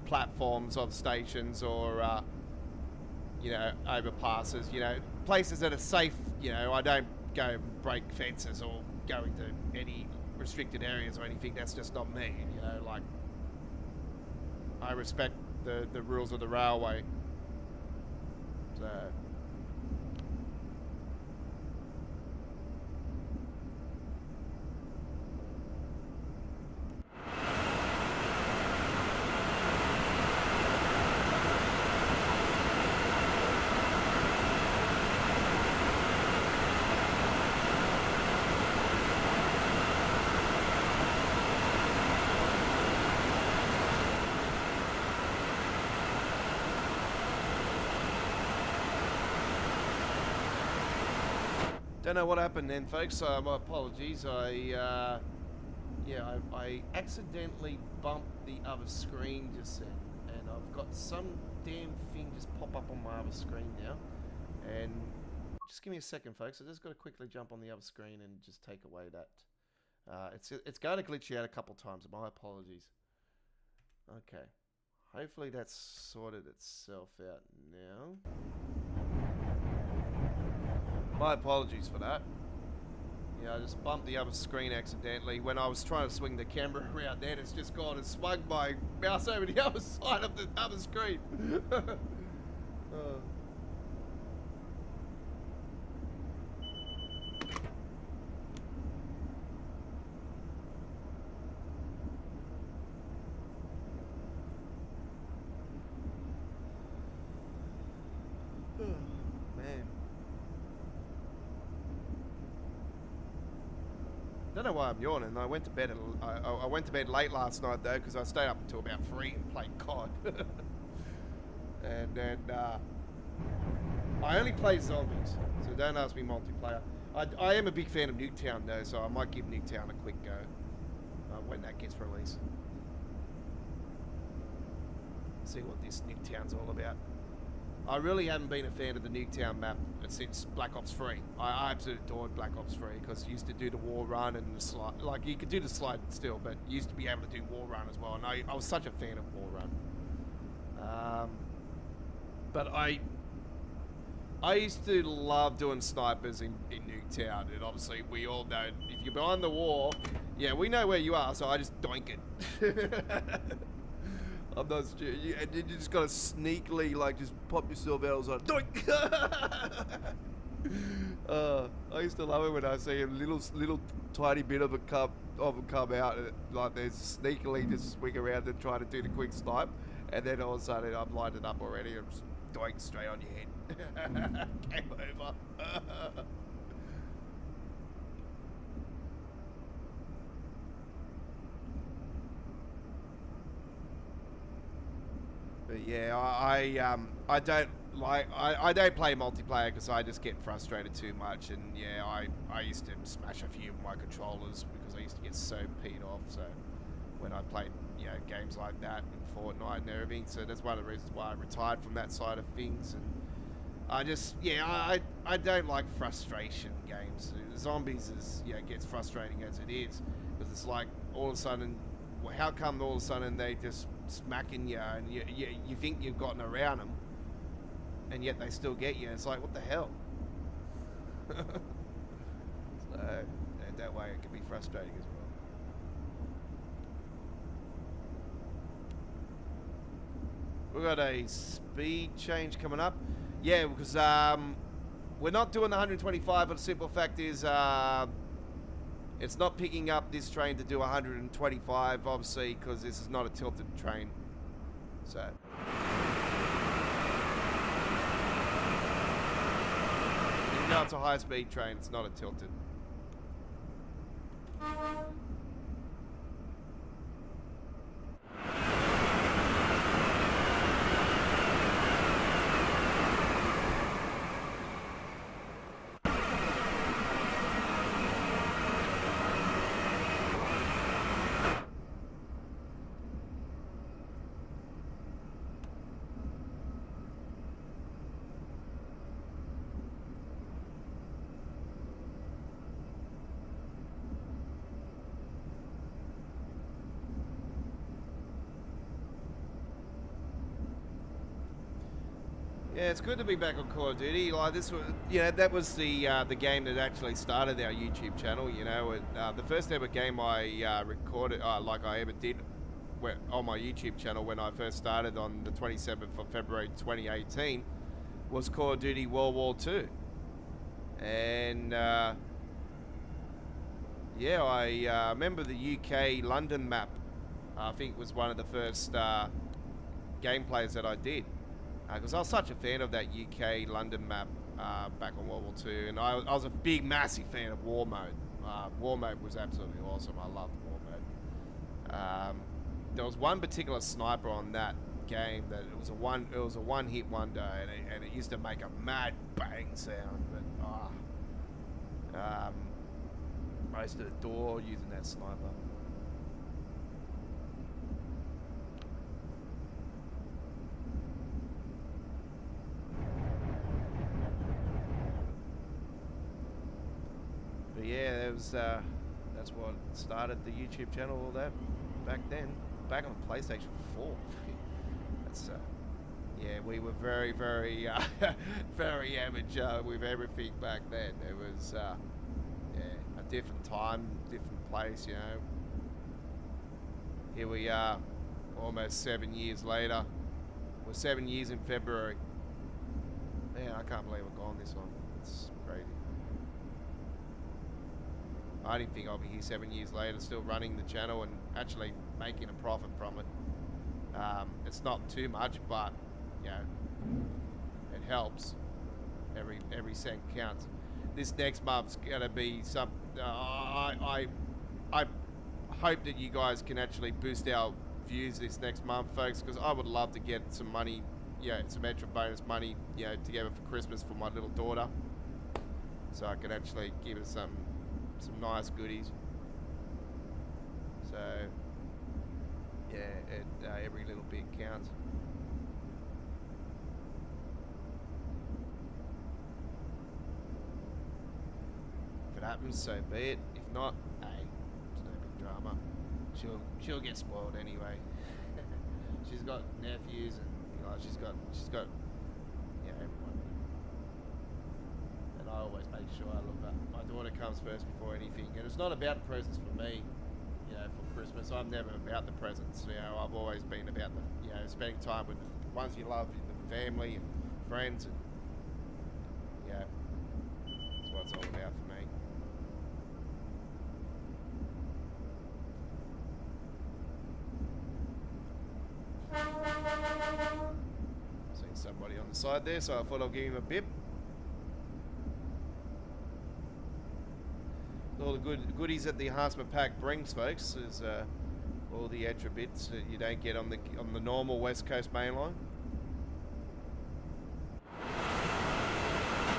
A: platforms of stations or, overpasses, places that are safe. I don't go break fences or go into any restricted areas or anything. That's just not me, like, I respect the rules of the railway. So... Don't know what happened then, folks. My apologies. I accidentally bumped the other screen just then, and I've got some damn thing just pop up on my other screen now. And just give me a second, folks. I just got to quickly jump on the other screen and just take away that. It's going to glitch you out a couple times. My apologies. Okay. Hopefully that's sorted itself out now. My apologies for that. Yeah, I just bumped the other screen accidentally. When I was trying to swing the camera around there, it's just gone and swung my mouse over the other side of the other screen. Don't know why I'm yawning. I went to bed. I went to bed late last night though, because I stayed up until about 3 and played COD. And then I only play zombies, so don't ask me multiplayer. I am a big fan of Nuketown though, so I might give Nuketown a quick go when that gets released. See what this Nuketown's all about. I really haven't been a fan of the Nuketown map since Black Ops 3. I absolutely adored Black Ops 3 because you used to do the war run and the slide. Like, you could do the slide still, but you used to be able to do war run as well. And I was such a fan of war run. But I used to love doing snipers in Nuketown. And obviously, we all know, if you're behind the wall, yeah, we know where you are, so I just doink it. I'm not stupid. You just gotta sneakily, like, just pop yourself out. I was like, doink! I used to love it when I see a little tiny bit of them come out, and like they sneakily just swing around and try to do the quick snipe, and then all of a sudden I'm lined up already and just doink straight on your head. Game over. But yeah, I don't play multiplayer because I just get frustrated too much, and yeah, I used to smash a few of my controllers because I used to get so peed off. So when I played games like that and Fortnite and everything, so that's one of the reasons why I retired from that side of things. And I just I don't like frustration games. Zombies gets frustrating as it is because it's like all of a sudden, how come all of a sudden they just smacking you and you think you've gotten around them, and yet they still get you. It's like, what the hell? So that way it can be frustrating as well. We've got a speed change coming up. Yeah, because we're not doing the 125, but the simple fact is it's not picking up this train to do 125, obviously, because this is not a tilted train. So... even though it's a high-speed train, it's not a tilted. Yeah, it's good to be back on Call of Duty. Like this was, that was the game that actually started our YouTube channel. The first ever game I recorded, like I ever did, on my YouTube channel when I first started on the 27th of February 2018, was Call of Duty World War II. And I remember the UK London map. I think was one of the first gameplays that I did. Because I was such a fan of that UK London map back on World War II, and I was a big, massive fan of War Mode. War Mode was absolutely awesome. I loved War Mode. There was one particular sniper on that game that it was a one-hit wonder, and it used to make a mad bang sound. But I used to adore using that sniper. Yeah, that was that's what started the YouTube channel. All that back then, back on PlayStation 4. That's we were very, very, very amateur with everything back then. It was a different time, different place. Here we are, almost 7 years later. We're 7 years in February. Man, I can't believe we've gone this long. It's crazy. I didn't think I'll be here 7 years later, still running the channel and actually making a profit from it. It's not too much, but it helps. Every cent counts. This next month's gonna be some. I hope that you guys can actually boost our views this next month, folks, because I would love to get some money, some extra bonus money, together for Christmas for my little daughter, so I can actually give her some nice goodies. So every little bit counts. If it happens, so be it. If not, hey, it's no big drama. She'll get spoiled anyway. She's got nephews and she's got everyone. And I always make sure I look up. My daughter comes first before anything, and it's not about presents for me. For Christmas, I'm never about the presents. I've always been about the spending time with the ones you love, the family and friends, and that's what it's all about for me. Seen somebody on the side there, so I thought I'll give him a bib. All the goodies that the enhancement pack brings, folks, is all the extra bits that you don't get on the normal West Coast mainline,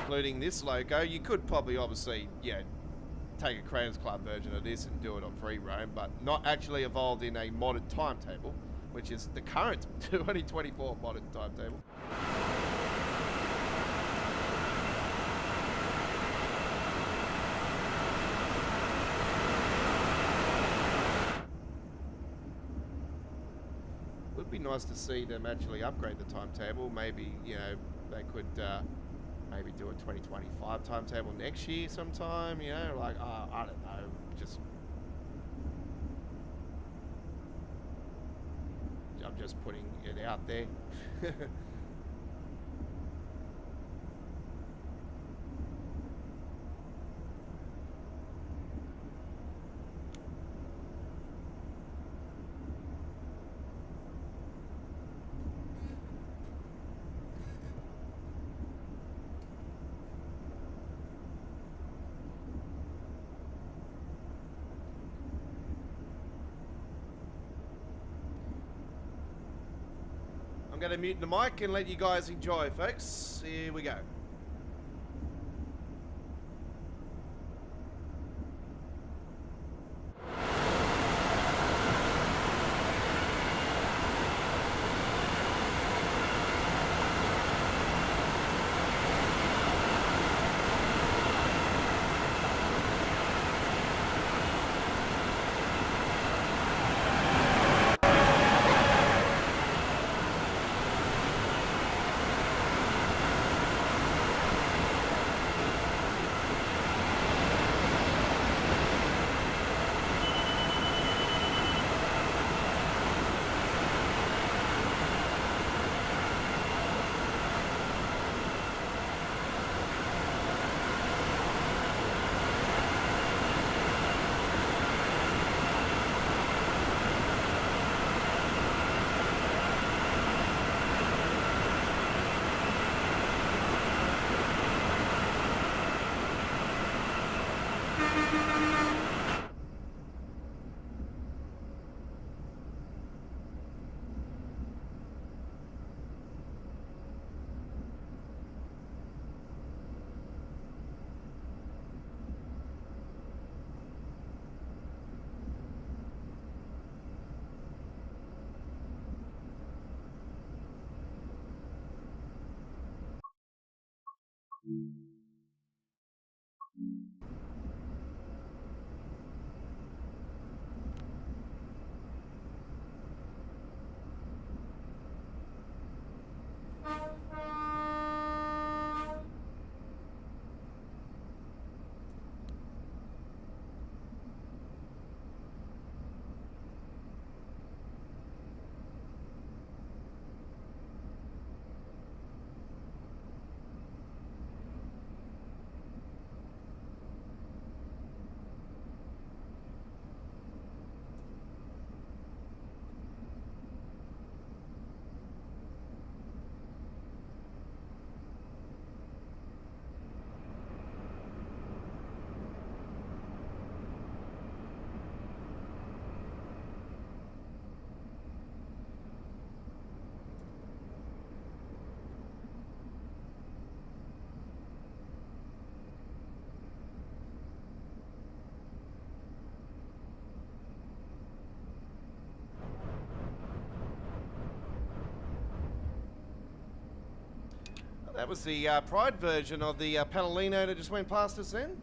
A: including this logo. You could probably, obviously, take a Creators Club version of this and do it on free roam, but not actually evolved in a modded timetable, which is the current 2024 modded timetable. Would be nice to see them actually upgrade the timetable. Maybe they could maybe do a 2025 timetable next year sometime, you know, like, I don't know, just... I'm just putting it out there. I'm going to mute the mic and let you guys enjoy, folks. Here we go. That was the Pride version of the Palomino that just went past us then.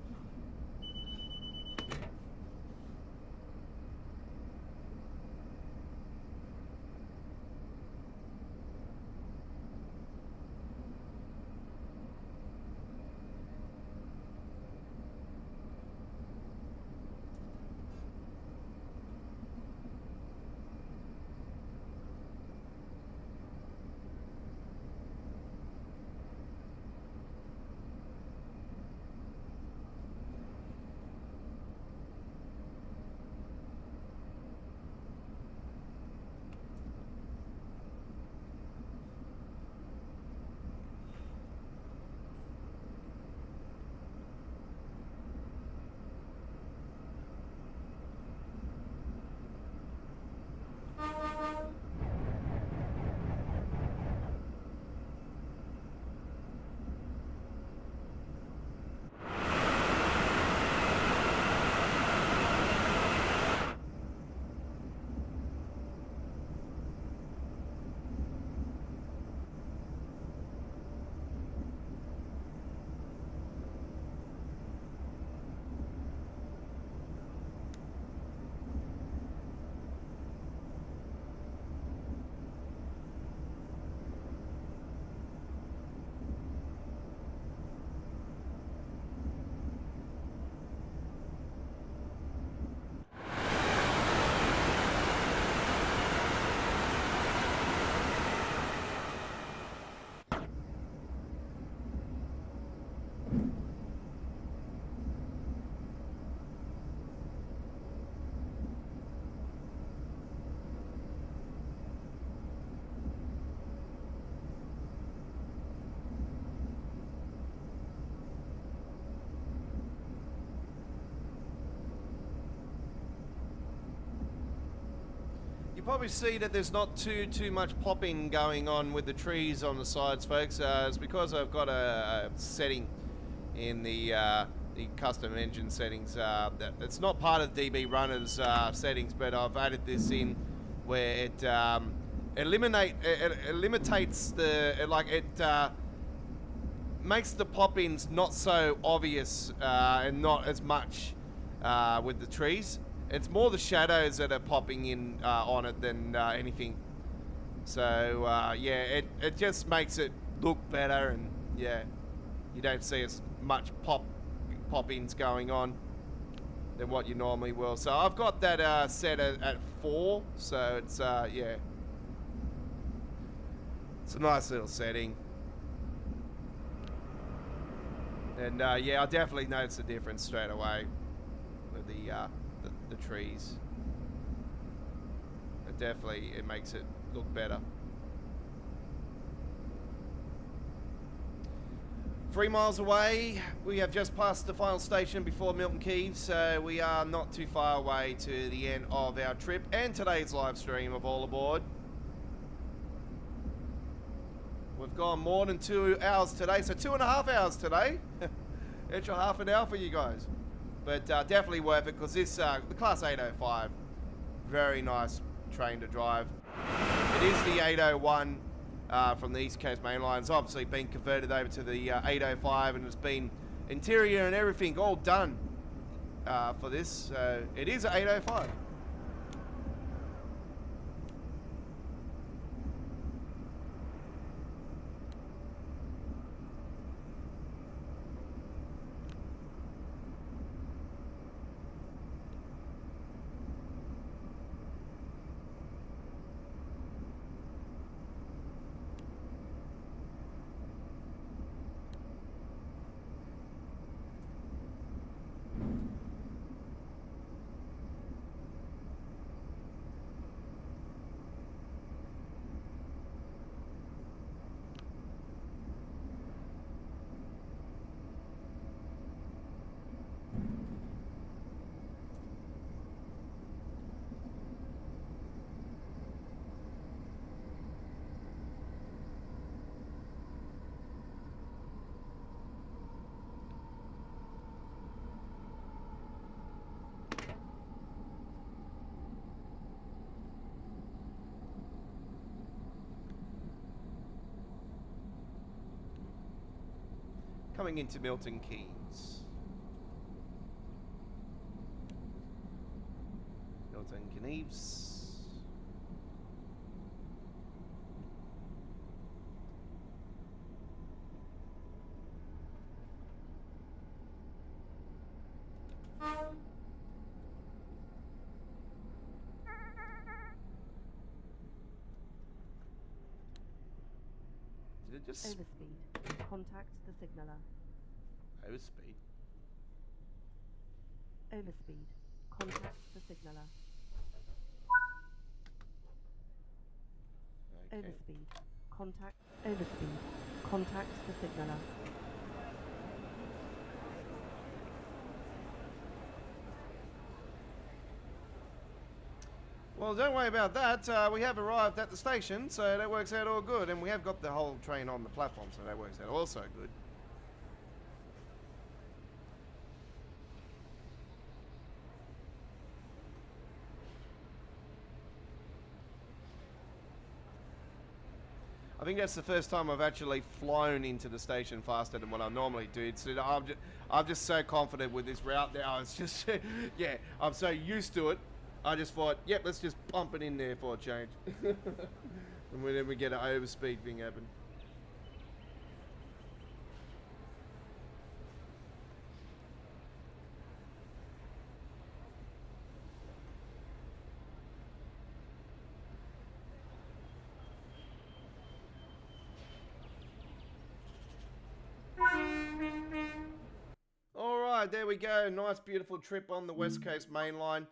A: You probably see that there's not too much popping going on with the trees on the sides, folks. It's because I've got a setting in the custom engine settings. That it's not part of DB Runner's settings, but I've added this in where it eliminates the makes the pop-ins not so obvious and not as much with the trees. It's more the shadows that are popping in on it than anything. So yeah, it just makes it look better, and yeah, you don't see as much pop-ins going on than what you normally will. So I've got that set at 4, so it's yeah, it's a nice little setting. And yeah, I definitely noticed the difference straight away with the trees. It makes it look better. 3 miles away, we have just passed the final station before Milton Keynes, so we are not too far away to the end of our trip and today's live stream of All Aboard. We've gone more than 2 hours today, so 2.5 hours today. Extra half an hour for you guys. But definitely worth it, because this, the Class 805, very nice train to drive. It is the 801 from the East Coast Main Line. It's obviously been converted over to the 805, and it's been interior and everything all done for this. So it is an 805. Coming into Milton Keynes. Milton Keynes. Did it just
D: Overspeed. Contact the signaller.
A: overspeed?
D: Overspeed. Contact the signaller.
A: Okay.
D: Overspeed. Contact. Overspeed. Contact the signaller.
A: Well, don't worry about that. We have arrived at the station, so that works out all good. And we have got the whole train on the platform, so that works out also good. I think that's the first time I've actually flown into the station faster than what I normally do. So I'm just so confident with this route now. It's just, yeah, I'm so used to it. I just thought, yep, let's just pump it in there for a change. And then we get an overspeed thing happen. Alright, there we go. Nice, beautiful trip on the West Coast Main Line.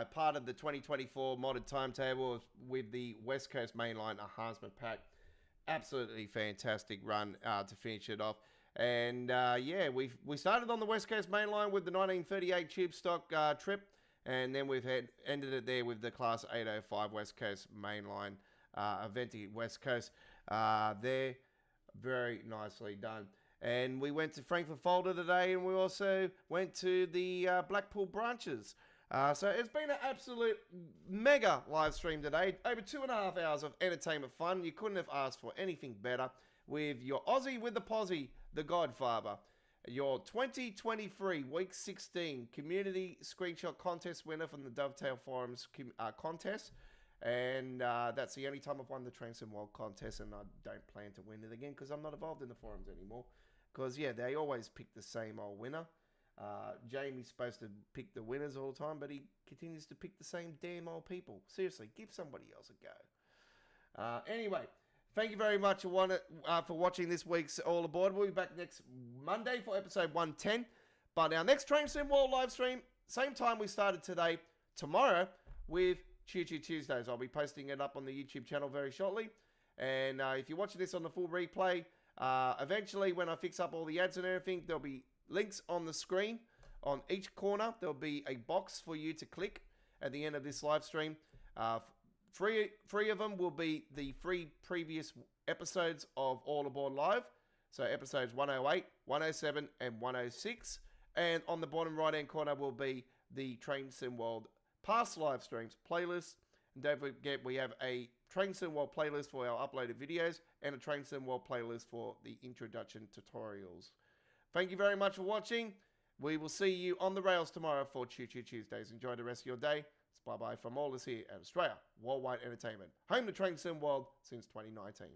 A: Part of the 2024 modded timetable with the West Coast Main Line Enhancement Pack. Absolutely fantastic run to finish it off. And yeah, we started on the West Coast Main Line with the 1938 tube stock trip. And then we've ended it there with the Class 805 West Coast mainline, Aventi West Coast. There, very nicely done. And we went to Frankfurt Folder today, and we also went to the Blackpool branches. So it's been an absolute mega live stream today. Over 2.5 hours of entertainment fun. You couldn't have asked for anything better with your Aussie with the Posse, The Godfather. Your 2023 Week 16 Community Screenshot Contest winner from the Dovetail Forums contest. And that's the only time I've won the Transcend World contest, and I don't plan to win it again because I'm not involved in the forums anymore. Because, yeah, they always pick the same old winner. Jamie's supposed to pick the winners all the time, but he continues to pick the same damn old people. Seriously, give somebody else a go. Anyway, thank you very much for watching this week's All Aboard. We'll be back next Monday for episode 110. But our next Transcend World live stream, same time we started today, tomorrow, with Choo Choo Tuesdays. I'll be posting it up on the YouTube channel very shortly. And if you're watching this on the full replay, eventually when I fix up all the ads and everything, there'll be links on the screen. On each corner, there'll be a box for you to click at the end of this live stream. Three of them will be the 3 previous episodes of All Aboard Live. So episodes 108, 107, and 106. And on the bottom right-hand corner will be the Train Sim World past live streams playlist. And don't forget, we have a Train Sim World playlist for our uploaded videos and a Train Sim World playlist for the introduction tutorials. Thank you very much for watching. We will see you on the rails tomorrow for Choo Choo Tuesdays. Enjoy the rest of your day. It's bye-bye from all of us here at Australia Worldwide Entertainment, home to Train Sim World since 2019.